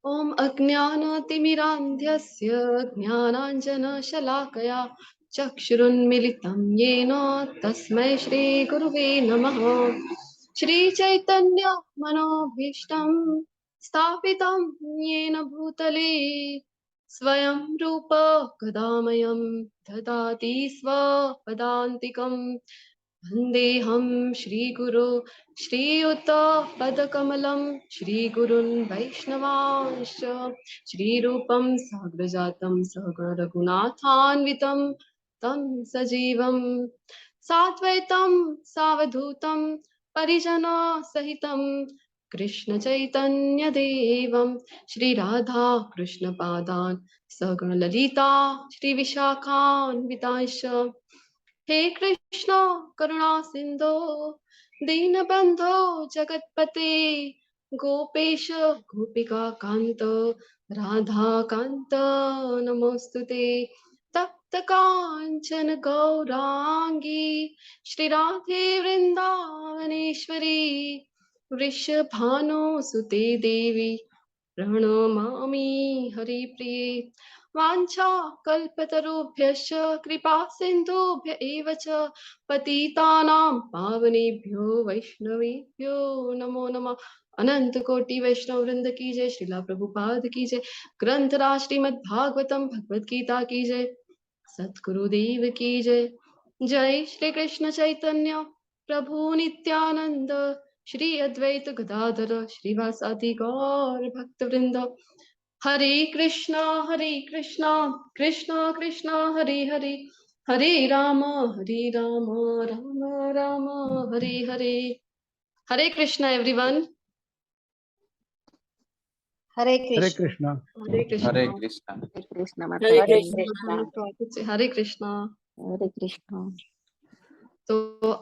ॐ अज्ञानतिमिरान्ध्यस्य ज्ञानाञ्जनशलाकया चक्षुरुन्मिलितं येन तस्मै श्रीगुरुवे नमः। श्रीचैतन्य मनोभीष्टं स्थापितं येन भूतले स्वयं रूप कदामयं ददाति स्वपदान्तिकम्। वन्देऽहं श्रीगुरो श्रीयुतपदकमलं श्रीगुरुन् वैष्णवांश्च श्रीरूपं साग्रजातं सहगणरघुनाथान्वितं तं सजीवं साद्वैतं सावधूतं परिजनसहितं कृष्णचैतन्यदेवं श्रीराधा कृष्णपादान् सगणललिता श्रीविशाखान्वितांश्च। हे कृष्ण करुणा सिंधो दीनबंधो जगतपते गोपेश गोपिका कांत राधा कांत नमोस्तुते। तप्त कांचन गौरांगी श्री राधे वृंदावनेश्वरी वृषभानुसुते देवी प्रणमामि हरिप्रिये। वाञ्छाकल्पतरुभ्यश्च कृपा सिन्धुभ्य एव च पतितानां पावनेभ्यो वैष्णवेभ्यो नमो नमः। अनंत कोटि वैष्णव वृंद की जय। श्रीला प्रभुपाद की जय। ग्रंथराज श्रीमद् भागवतम भगवत गीता की जय। सद्गुरुदेव की जय। जय श्री कृष्ण चैतन्य प्रभु नित्यानंद श्री अद्वैत गदाधर श्रीवासादि गौर भक्त वृंद। हरे कृष्णा कृष्ण कृष्ण हरे हरे हरे राम राम राम हरे हरे। हरे कृष्णा एवरीवन। हरे हरे कृष्ण। कृष्णा। हरे कृष्णा। हरे कृष्ण। हरे कृष्ण माता। हरे हरे कृष्ण। कृष्ण। हरे कृष्णा। हरे कृष्ण। तो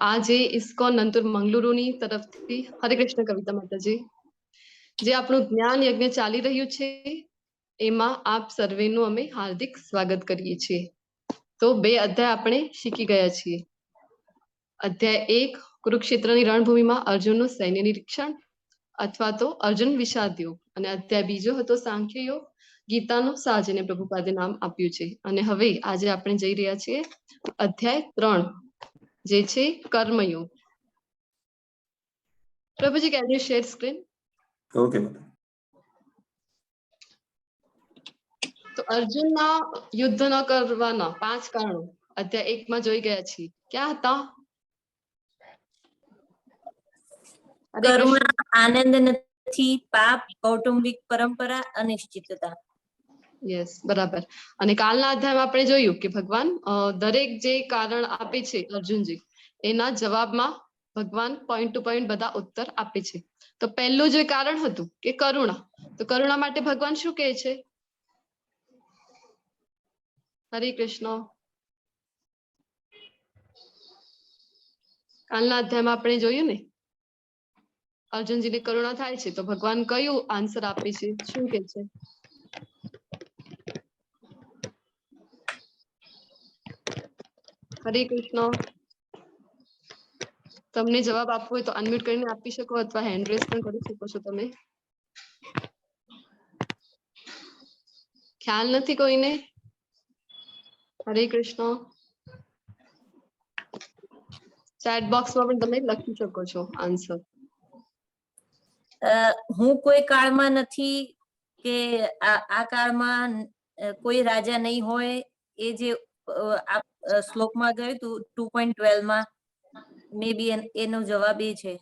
આજે ઇસ્કોન નંતુર મંગલુરુની તરફથી હરે કૃષ્ણ કવિતા માતાજી જે આપણું જ્ઞાન યજ્ઞ ચાલી રહ્યું છે એમાં આપ સર્વેનું અમે હાર્દિક સ્વાગત કરીએ છીએ। તો બે અધ્યાય આપણે શીખી ગયા છીએ। અધ્યાય 1 કુરુક્ષેત્રની રણભૂમિમાં અર્જુનનું સૈન્ય નિરીક્ષણ અથવા તો અર્જુન વિષાદ યોગ અને અધ્યાય બીજો હતો સાંખ્ય યોગ ગીતાનો સાર જેને પ્રભુપાદે નામ આપ્યું છે। અને હવે આજે આપણે જઈ રહ્યા છીએ અધ્યાય 3 જે છે કર્મયોગ। પ્રભુજી can you share screen? Okay તો અર્જુનના યુદ્ધ ન કરવાના 5 કારણો અધ્યાય 1 માં જોઈ ગયા છીએ। ક્યાં હતા? હરે કરુણા, કૃષ્ણ। આનંદ નથી, પાપ, કૌટુંબિક પરંપરા, અનિશ્ચિતતા। યસ બરાબર। અને કાલના અધ્યાયમાં આપણે જોયું કે ભગવાન દરેક જે કારણ આપે છે અર્જુનજી એના જવાબમાં ભગવાન પોઈન્ટ ટુ પોઈન્ટ બધા ઉત્તર આપે છે। તો પહેલું જે કારણ હતું કે કરુણા, તો કરુણા માટે ભગવાન શું કહે છે? હરે કૃષ્ણ। કાલના અધ્યાયમાં આપણે જોયું ને અર્જુનજીને કરુણા થાય છે તો ભગવાન કયું આન્સર આપે છે? શું કહે છે? હરે કૃષ્ણ। તમને જવાબ આપવો હોય તો અનમ્યુટ કરીને આપી શકો અથવા હેન્ડ રેઝ પણ કરી શકો છો તમે। ખ્યાલ નથી કોઈને? હરે કૃષ્ણ। ચેટ બોક્સમાં પણ તમે લખી શકો છો આન્સર। હું કોઈ કાળમાં નથી કે આ કાળમાં કોઈ રાજા નહીં હોય, એ જે શ્લોકમાં ગયું હતું 2.12 માં મે બી એનો જવાબ એ છે।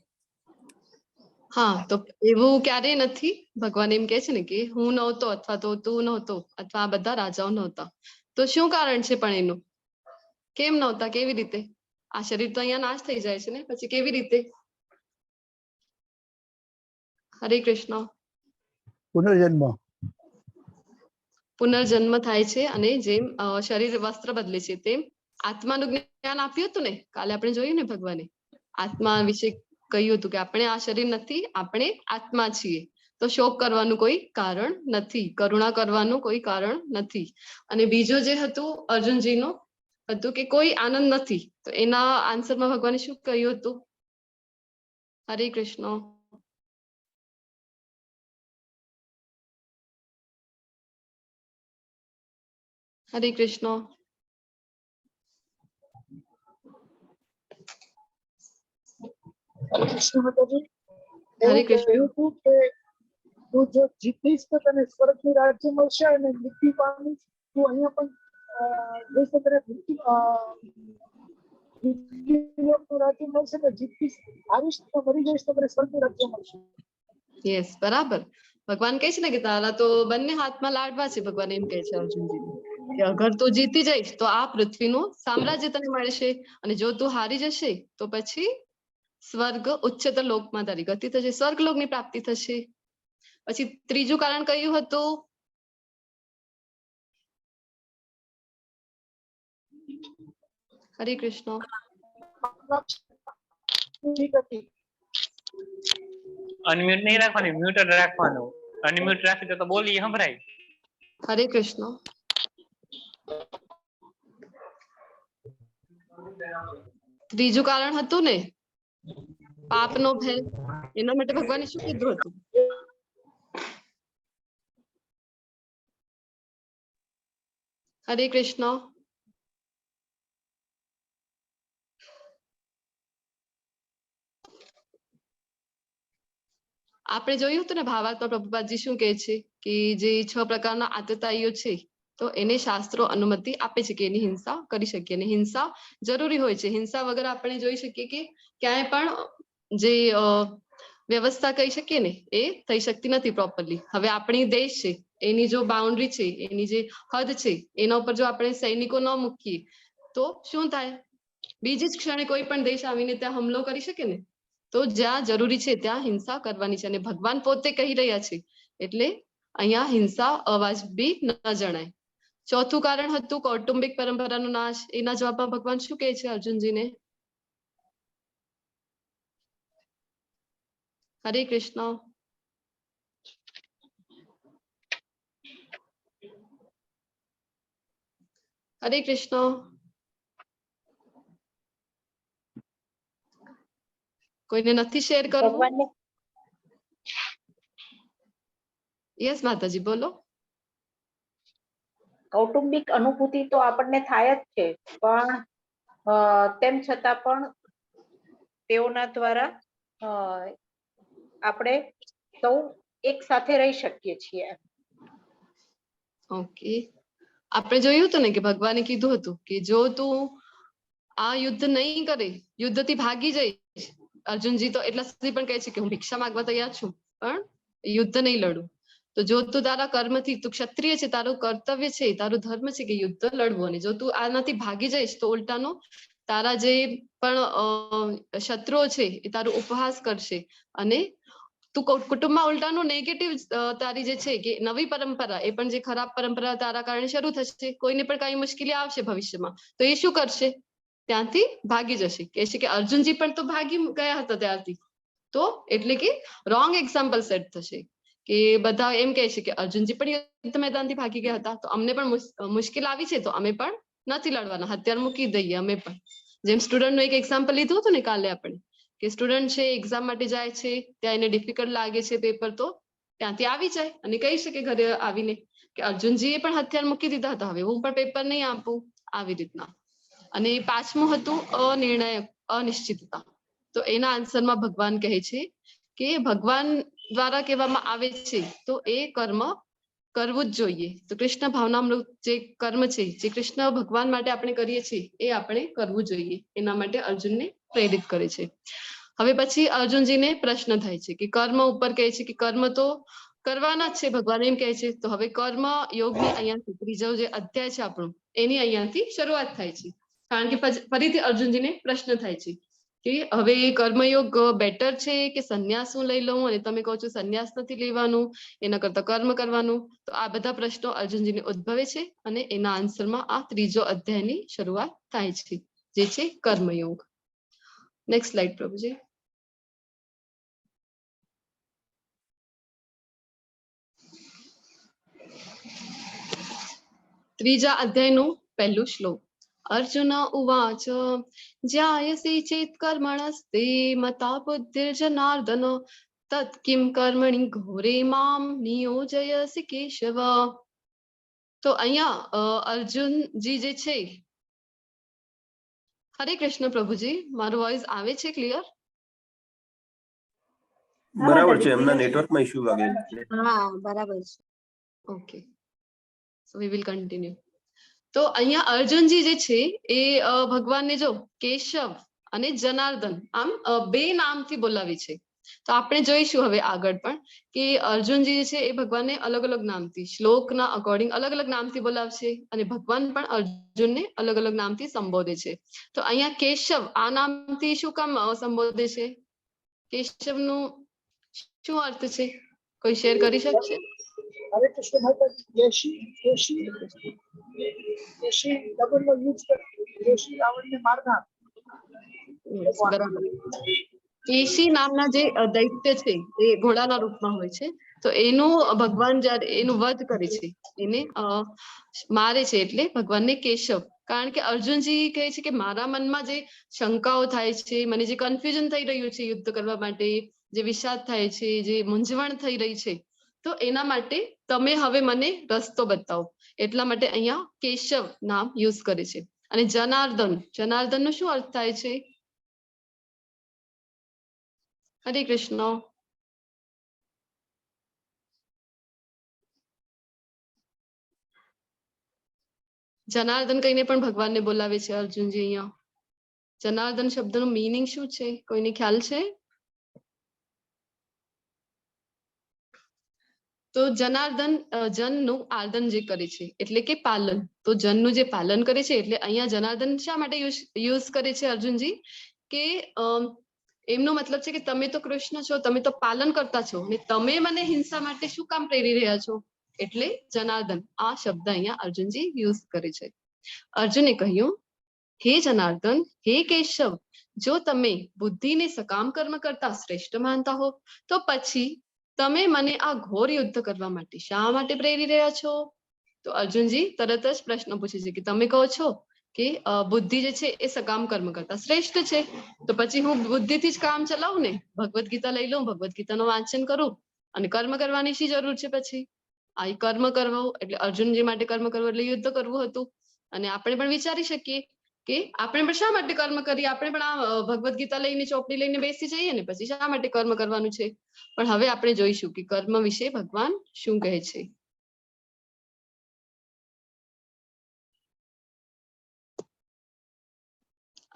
હા તો એવું ક્યારેય નથી। ભગવાન એમ કહે છે ને કે હું નહોતો અથવા તો તું નહોતો અથવા આ બધા રાજાઓ નહોતા। તો શું કારણ છે પણ એનું? કેમ નહોતા? કેવી રીતે? આ શરીર તો અહીંયા નાશ થઈ જાય છે ને પછી કેવી રીતે? હરે કૃષ્ણ। પુનર્જન્મ। પુનર્જન્મ થાય છે અને જેમ શરીર વસ્ત્ર બદલે છે તેમ આત્માનું જ્ઞાન આપ્યું હતું ને કાલે આપણે જોયું ને ભગવાને આત્મા વિશે કહ્યું હતું કે આપણે આ શરીર નથી, આપણે આત્મા છીએ। તો શોક કરવાનું કોઈ કારણ નથી, કરુણા કરવાનું કોઈ કારણ નથી। અને બીજું જે હતું અર્જુનજીનું હતું કે કોઈ આનંદ નથી, તો એના આન્સરમાં ભગવાને શું કહ્યું હતું? હરે કૃષ્ણ। हरे कृष्ण। હરે કૃષ્ણ માતાજી. હરે એવું કૃષ્ણ. કહ્યું હતું કે તું જો જીતીશ તો તને સ્વર્ગનું રાજ્ય મળશે અને મૃત્યુ પામીશ તું અહીંયા પણ જઈશ તો તને મૃત્યુલોકનું રાજ્ય મળશે ને જીતીશ હારીશ તો મરી જઈશ તો તને સ્વર્ગનું રાજ્ય મળશે. યસ, બરાબર. ભગવાન કહે છે ને કે તારા તો બંને હાથમાં લાડવા છે. ભગવાન એમ કહે છે અર્જુનજીને કે અગર તું જીતી જઈશ તો આ પૃથ્વીનું સામ્રાજ્ય તને મળશે, અને જો તું હારી જશે તો પછી સ્વર્ગ ઉચ્ચતર લોકમાં તારી ગતિ થશે, સ્વર્ગલોકની પ્રાપ્તિ થશે. પછી ત્રીજું કારણ કયું હતું? હરે કૃષ્ણ. ઠીક હતી. અનમ્યુટ નહીં રાખવાની, મ્યુટ જ રાખવાનું. અનમ્યુટ રાખી તો બોલી સંભળાય. હરે કૃષ્ણ. ત્રીજું કારણ હતું ને પાપનો ભય. એના માટે ભગવાને શું કીધું હતું? હરે કૃષ્ણ. આપણે જોયું હતું ને ભાવાર્થમાં પ્રભુપાદજી શું કહે છે કે જે 6 પ્રકારના આતતાઈઓ છે તો એને શાસ્ત્રો અનુમતિ આપે છે કે એની હિંસા કરી શકીએ, અને હિંસા જરૂરી હોય છે. હિંસા વગર આપણે જોઈ શકીએ કે ક્યાંય પણ જે વ્યવસ્થા કહી શકીએ ને એ થઈ શકતી નથી પ્રોપરલી. હવે આપણી દેશ છે એની જો બાઉન્ડ્રી છે, એની જે હદ છે, એના ઉપર જો આપણે સૈનિકો ન મૂકીએ તો શું થાય? બીજી જ ક્ષણે કોઈ પણ દેશ આવીને ત્યાં હુમલો કરી શકે ને. તો જ્યાં જરૂરી છે ત્યાં હિંસા કરવાની છે, અને ભગવાન પોતે કહી રહ્યા છે એટલે અહીંયા હિંસા અવાજબી ન જણાય. ચોથું કારણ હતું કૌટુંબિક પરંપરાનો નાશ. એના જવાબમાં ભગવાન શું કહે છે અર્જુનજીને? હરે કૃષ્ણ. હરે કૃષ્ણ. કોઈને નથી શેર કરવું? ભગવાનને યસ માતાજી બોલો. કૌટુંબિક અનુભૂતિ તો આપણને થાય જ છે, પણ તેમ છતાં પણ તેઓના દ્વારા આપણે સૌ એક સાથે રહી શકીએ છીએ. ઓકે, આપણે જોયું હતું ને કે ભગવાને કીધું હતું કે જો તું આ યુદ્ધ નહીં કરે, યુદ્ધથી ભાગી જઈશ. અર્જુનજી તો એટલા સુધી પણ કહે છે કે હું ભિક્ષા માંગવા તૈયાર છું પણ યુદ્ધ નહીં લડું. તો જો તું તારા કર્મથી, તું ક્ષત્રિય છે, તારું કર્તવ્ય છે, તારું ધર્મ છે કે યુદ્ધ લડવું, અને જો તું આનાથી ભાગી જઈશ તો ઉલટાનું તારા જે પણ શત્રુઓ છે એ તારું ઉપહાસ કરશે, અને તું કુટુંબમાં ઉલટાનું નેગેટિવ તારી જે છે કે નવી પરંપરા, એ પણ જે ખરાબ પરંપરા તારા કારણે શરૂ થશે. કોઈને પણ કઈ મુશ્કેલી આવશે ભવિષ્યમાં તો એ શું કરશે? ત્યાંથી ભાગી જશે. કે છે કે અર્જુનજી પણ તો ભાગી ગયા હતા ત્યાંથી. તો એટલે કે રોંગ એક્ઝામ્પલ સેટ થશે કે બધા એમ કહે છે કે અર્જુનજી પણ યુદ્ધ મેદાનથી ભાગી ગયા હતા, તો અમને પણ મુશ્કેલ આવી છે તો અમે પણ નથી લડવાના, હથિયાર મૂકી દઈએ અમે પણ. જેમ સ્ટુડન્ટનું એક એક્ઝામ્પલ લીધું હતું ને કાલે આપણે, કે સ્ટુડન્ટ છે એક્ઝામ માટે જાય છે, ત્યાં એને ડિફિકલ્ટ લાગે છે પેપર, તો ત્યાંથી આવી જાય અને કહી શકે ઘરે આવીને કે અર્જુનજીએ પણ હથિયાર મૂકી દીધા હતા, હવે હું પણ પેપર નહીં આપું, આવી રીતના. અને 5મું હતું અનિર્ણય, અનિશ્ચિતતા. તો એના આન્સરમાં ભગવાન કહે છે કે ભગવાન દ્વારા કહેવામાં આવે છે તો એ કર્મ કરવું જ જોઈએ. તો કૃષ્ણ ભાવનામૃત જે કર્મ છે, જે કૃષ્ણ ભગવાન માટે આપણે કરીએ છીએ એ આપણે કરવું જોઈએ. એના માટે અર્જુનને પ્રેરિત કરે છે. હવે પછી અર્જુનજીને પ્રશ્ન થાય છે કે કર્મ ઉપર કહે છે કે કર્મ તો કરવાના જ છે, ભગવાન એમ કહે છે. તો હવે કર્મ યોગની અહીંયા ત્રીજો જે અધ્યાય છે આપણું, એની અહીંયાથી શરૂઆત થાય છે. કારણ કે ફરીથી અર્જુનજીને પ્રશ્ન થાય છે કે હવે એ કર્મયોગ બેટર છે કે સંન્યાસ હું લઈ લઉં, અને તમે કહો છો સંન્યાસ નથી લેવાનું, એના કરતા કર્મ કરવાનું. તો આ બધા પ્રશ્નો અર્જુનજીને ઉદ્ભવે છે, અને એના આન્સરમાં આ ત્રીજો અધ્યાયની શરૂઆત થાય છે, જે છે કર્મયોગ. નેક્સ્ટ સ્લાઇડ પ્રભુજી. ત્રીજા અધ્યાયનું પહેલું શ્લોક. અર્જુન ઉવાચ જ્યાયસી ચેત કર્મણસ્તે મતા બુદ્ધિર્જનાર્દન તત કિમ કર્મણિ ઘોરે મામ નિયોજયસી કેશવ. તો અહીંયા અર્જુનજી જે છે, હરે કૃષ્ણ પ્રભુજી, મારું વોઇસ આવે છે ક્લિયર? બરાબર છે, એમના નેટવર્કમાં ઇશ્યુ લાગે છે. હા બરાબર છે. Okay, so we will continue. તો અહીંયા અર્જુનજી જે છે એ ભગવાનને જો કેશવ અને જનાર્દન આમ બે નામથી બોલાવે છે. તો આપણે જોઈશું હવે આગળ પણ કે અર્જુનજી જે છે એ ભગવાનને અલગ અલગ નામથી, શ્લોકના અકોર્ડિંગ અલગ અલગ નામથી બોલાવશે અને ભગવાન પણ અર્જુનને અલગ અલગ નામથી સંબોધે છે. તો અહીંયા કેશવ આ નામથી શું કામ સંબોધે છે? કેશવનું શું અર્થ છે? કોઈ શેર કરી શકશે? હરે કૃષ્ણ માતાજી. કેશી ડબલ નો યુઝ કરે. કેશી રાવણને મારનાર. Yes, બરાબર. કેશી નામના જે દૈત્ય છે એ ઘોડાના રૂપમાં હોય છે. તો એનું ભગવાન જયારે એનું વધ કરે છે, એને મારે છે, એટલે ભગવાનને કેશવ. કારણ કે અર્જુનજી કહે છે કે મારા મનમાં જે શંકાઓ થાય છે, મને જે કન્ફ્યુઝન થઈ રહ્યું છે યુદ્ધ કરવા માટે, જે વિષાદ થાય છે, જે મૂંઝવણ થઈ રહી છે, તો એના માટે તમે હવે મને રસ્તો બતાવો. એટલા માટે અહીંયા કેશવ નામ યુઝ કરે છે. અને જનાર્દન, જનાર્દનનો શું અર્થ થાય છે? હરે કૃષ્ણ. જનાર્દન કહીને પણ ભગવાનને બોલાવે છે અર્જુનજી અહીંયા. જનાર્દન શબ્દનું મીનિંગ શું છે? કોઈને ખ્યાલ છે? તો જનાર્દન જનનું આર્દન જે કરે છે એટલે કે પાલન. તો જનનું જે પાલન કરે છે, એટલે અહીંયા જનાર્દન શા માટે યુઝ કરે છે અર્જુનજી? કે એમનો મતલબ છે કે તમે તો કૃષ્ણ છો, તમે તો પાલન કરતા છો, અને તમે મને હિંસા માટે શું કામ પ્રેરી રહ્યા છો? એટલે જનાર્દન આ શબ્દ અહીંયા અર્જુનજી યુઝ કરે છે. અર્જુને કહ્યું, હે જનાર્દન, હે કેશવ, જો તમે બુદ્ધિને સકામ કર્મ કરતા શ્રેષ્ઠ માનતા હો, તો પછી તમે મને આ ઘોર યુદ્ધ કરવા માટે શા માટે પ્રેરી રહ્યા છો? તો અર્જુનજી તરત જ પ્રશ્ન પૂછે છે કે તમે કહો છો કે બુદ્ધિ જે છે એ સકામ કર્મ કરતા શ્રેષ્ઠ છે, તો પછી હું બુદ્ધિથી જ કામ ચલાવું ને, ભગવદ્ ગીતા લઈ લઉં, ભગવદ્ ગીતાનું વાંચન કરું, અને કર્મ કરવાની શી જરૂર છે? પછી આ કર્મ કરવું એટલે અર્જુનજી માટે કર્મ કરવું એટલે યુદ્ધ કરવું હતું. અને આપણે પણ વિચારી શકીએ કે આપણે પણ શા માટે કર્મ કરીએ? આપણે પણ આ ભગવદ્ ગીતા લઈને ચોપડી લઈને બેસી જઈએ ને, પછી શા માટે કર્મ કરવાનું છે? પણ હવે આપણે જોઈશું કે કર્મ વિશે ભગવાન શું કહે છે.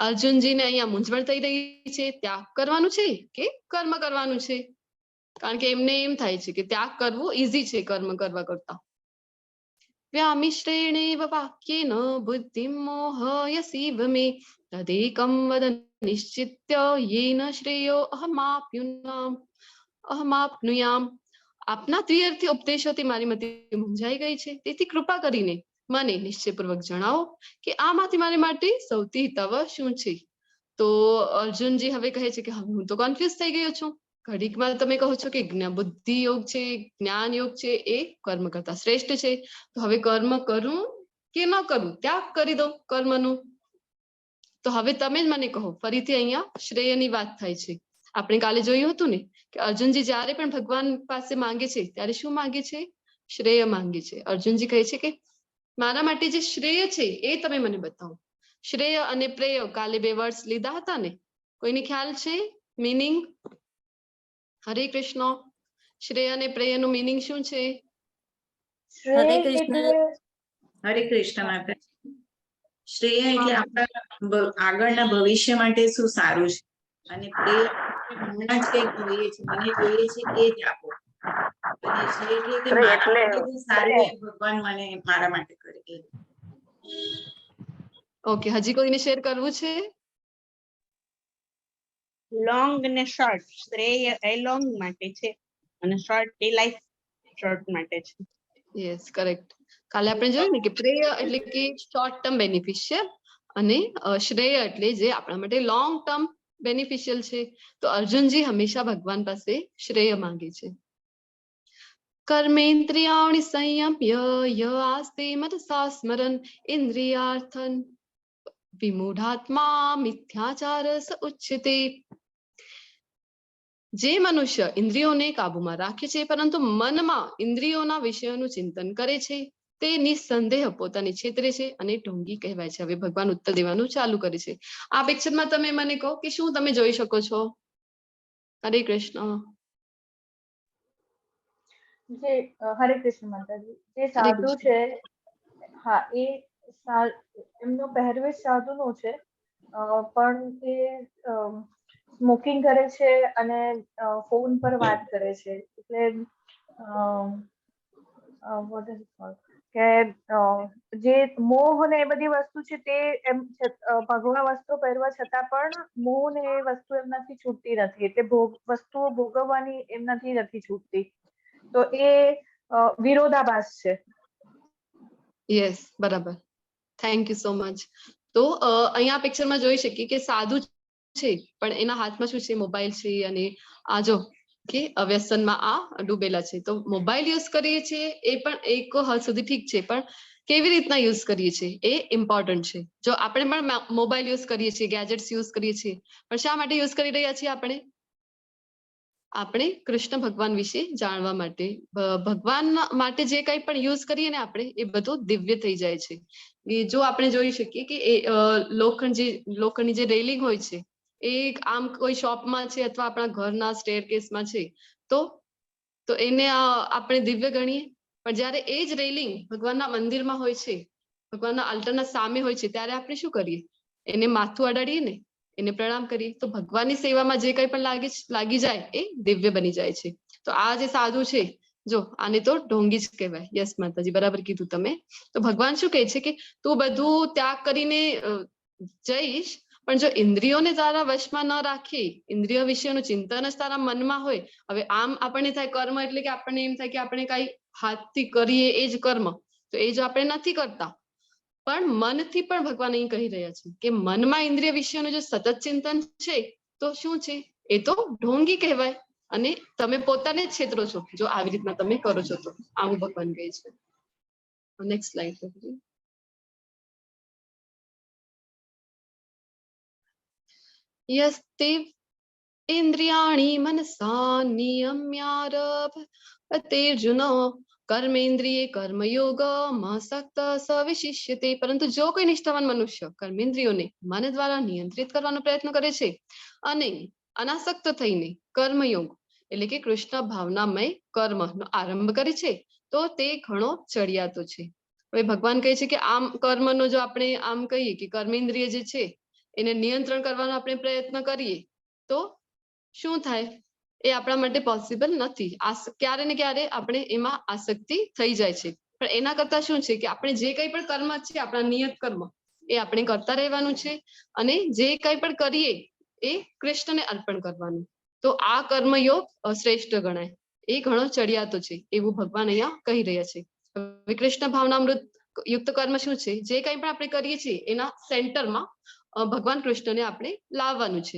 અર્જુનજીને અહીંયા મૂંઝવણ થઈ રહી છે, ત્યાગ કરવાનું છે કે કર્મ કરવાનું છે? કારણ કે એમને એમ થાય છે કે ત્યાગ કરવું ઈઝી છે કર્મ કરવા કરતા. વ્યામિશ્રેણેવ વાક્યેન બુદ્ધિમ મોહયસીવ મે તદેકમ વદ નિશ્ચિત્ય યેન શ્રેયો અહમાપ્નુયામ. આપના દ્વ્યર્થી ઉપદેશોથી મારી મતિ મૂંઝાઈ ગઈ છે, તેથી કૃપા કરીને મને નિશ્ચયપૂર્વક જણાવો કે આમાંથી મારી માટે સૌથી હિતાવહ શું છે? તો અર્જુનજી હવે કહે છે કે હું તો કન્ફ્યુઝ થઈ ગયો છું. ઘડીકમાં તમે કહો છો કે બુદ્ધિ યોગ છે, જ્ઞાન યોગ છે, એ કર્મ કરતા શ્રેષ્ઠ છે, તો હવે કર્મ કરું કે ન કરું? ત્યાગ કરી દો કર્મનું. તો હવે તમે જ મને કહો. ફરીથી અહીંયા શ્રેયની વાત થાય છે. આપણે કાલે જોયું હતું ને કે અર્જુનજી જ્યારે પણ ભગવાન પાસે માંગે છે ત્યારે શું માંગે છે? શ્રેય માંગે છે. અર્જુનજી કહે છે કે મારા માટે જે શ્રેય છે એ તમે મને બતાવો. શ્રેય અને પ્રેય કાલે બે વર્ડ્સ લીધા હતા ને, કોઈને ખ્યાલ છે મીનિંગ? હરે કૃષ્ણ. શ્રેય અને પ્રેયનું મીનિંગ શું છે? હરે કૃષ્ણ. હરે કૃષ્ણ માતા. શ્રેય એટલે આપણા આગળના ભવિષ્ય માટે શું સારું છે, અને પ્રેય હમણાં જ કંઈક જોઈએ છે, મને જોઈએ છે એ જ આપો. અને શ્રેય એટલે કે મારા માટે જે સારું એ ભગવાન મને મારા માટે કરે. ઓકે, હજી કોઈને શેર કરવું છે? લોંગ ને શોર્ટ. શ્રેય એ લોંગ માટે છે અને શોર્ટ એ લાઈફ શોર્ટ માટે છે. Yes, correct. કાલે આપણે જોયું ને કે પ્રેય એટલે કે શોર્ટ ટર્મ બેનિફિશિયલ, અને શ્રેય એટલે જે આપણા માટે લોંગ ટર્મ બેનિફિશિયલ છે. તો અર્જુનજી હંમેશા ભગવાન પાસે શ્રેય માંગે છે. કર્મેન્દ્રિયાણિ સંયમ્ય ય આસ્તે મનસા સ્મરન ઇન્દ્રિયાર્થન વિમૂઢાત્મા મિથ્યાચારસ ઉચ્યતે. જે મનુષ્ય ઇન્દ્રિયોને કાબુમાં રાખે છે પરંતુ મનમાં ઇન્દ્રિયોના વિષયોનું ચિંતન કરે છે તે નિસંદેહ પોતાની છેતરે છે અને ઢોંગી કહેવાય છે. હવે ભગવાન ઉત્તર દેવાનું ચાલુ કરે છે. આ પિક્ચરમાં તમે મને કહો કે શું તમે જોઈ શકો છો? હરે કૃષ્ણ. જે હરે કૃષ્ણ માતાજી, જે સાધુ છે, હા, એ એમનો પહેરવેશ સાધુનો છે, પણ એ સ્મોકિંગ કરે છે અને ફોન પર વાત કરે છે. એટલે what is it called? કે જે મોહ ને એ બધી વસ્તુ છે તે એમ ભગવા વસ્ત્રો પહેરવા છતાં પણ મોહ ને એ વસ્તુ એમનાથી છૂટતી નથી. એટલે વસ્તુઓ ભોગવવાની એમનાથી નથી છૂટતી. તો એ વિરોધાભાસ છે. યસ, બરાબર. Thank you so much. તો અહીંયા પિક્ચરમાં જોઈ શકીએ કે સાધુ છે પણ એના હાથમાં શું છે? મોબાઈલ છે. અને આ જો કે વ્યસનમાં આ ડૂબેલા છે. તો મોબાઈલ યુઝ કરીએ છીએ એ પણ એક હદ સુધી ઠીક છે, પણ કેવી રીતના યુઝ કરીએ છીએ એ ઇમ્પોર્ટન્ટ છે. જો આપણે પણ મોબાઈલ યુઝ કરીએ છીએ, ગેજેટ્સ યુઝ કરીએ છીએ, પણ શા માટે યુઝ કરી રહ્યા છીએ? આપણે કૃષ્ણ ભગવાન વિશે જાણવા માટે. ભગવાન માટે જે કંઈ પણ યુઝ કરીએ ને આપણે, એ બધું દિવ્ય થઈ જાય છે. જો આપણે જોઈ શકીએ કે એ લોખંડની જે રેલિંગ હોય છે એ આમ કોઈ શોપમાં છે અથવા આપણા ઘરના સ્ટેરકેસમાં છે તો એને આપણે દિવ્ય ગણીએ. પણ જ્યારે એ જ રેલિંગ ભગવાનના મંદિરમાં હોય છે, ભગવાનના અલ્ટરના સામે હોય છે, ત્યારે આપણે શું કરીએ? એને માથું અડાડીએ ને, એને પ્રણામ કરીએ. તો ભગવાનની સેવામાં જે કંઈ પણ લાગી જાય એ દિવ્ય બની જાય છે. તો આ જે સાધુ છે, જો આને તો ઢોંગી જ કહેવાય. યસ માતાજી, બરાબર કીધું તમે. તો ભગવાન શું કહે છે કે તું બધું ત્યાગ કરીને જઈશ, પણ જો ઇન્દ્રિયોને તારા વશમાં ન રાખી, ઇન્દ્રિયો વિશેનું ચિંતન જ તારા મનમાં હોય. હવે આમ આપણને થાય કર્મ એટલે કે આપણને એમ થાય કે આપણે કઈ હાથથી કરીએ એ જ કર્મ, તો એ જો આપણે નથી કરતા, પણ મનથી પણ ભગવાન અહીં કહી રહ્યા છે કે મનમાં ઇન્દ્રિય વિષયનું જો સતત ચિંતન છે તો શું છે? એ તો ઢોંગી કહેવાય. અને તમે પોતાને જ છેતરો છો જો આવી રીતના તમે કરો છો. તો આવું ભગવાન કહે છે. Next slide. યસ્તે ઇન્દ્રિયાણી મનસા નિયમ્યારભતેર્જુન કર્મેન્દ્રિયે કર્મયોગમાં સક્ત સવિશિષ્યતે. પરંતુ જો કોઈ નિષ્ઠાવાન મનુષ્ય કર્મેન્દ્રિયોને મન દ્વારા નિયંત્રિત કરવાનો પ્રયત્ન કરે છે અને અનાસક્ત થઈને કર્મયોગ એટલે કે કૃષ્ણ ભાવનામય કર્મનો આરંભ કરે છે તો તે ઘણો ચડિયાતો છે. હવે ભગવાન કહે છે કે આમ કર્મનો જો આપણે આમ કહીએ કે કર્મેન્દ્રિય જે છે એને નિયંત્રણ કરવાનો આપણે પ્રયત્ન કરીએ તો શું થાય? એ આપણા માટે પોસિબલ નથી. ક્યારે ને ક્યારે આપણે એમાં આસક્તિ થઈ જાય છે. પણ એના કરતા શું છે કે આપણે જે કંઈ પણ કર્મ છે, આપણા નિયત કર્મ, એ આપણે કરતા રહેવાનું છે. અને જે કંઈ પણ કરીએ એ કૃષ્ણને અર્પણ કરવાનું. તો આ કર્મયોગ શ્રેષ્ઠ ગણાય. એ ઘણો ચડિયાતો છે એવું ભગવાન અહીંયા કહી રહ્યા છે. હવે કૃષ્ણ ભાવનામૃત યુક્ત કર્મ શું છે? જે કંઈ પણ આપણે કરીએ છીએ એના સેન્ટરમાં ભગવાન કૃષ્ણને આપણે લાવવાનું છે.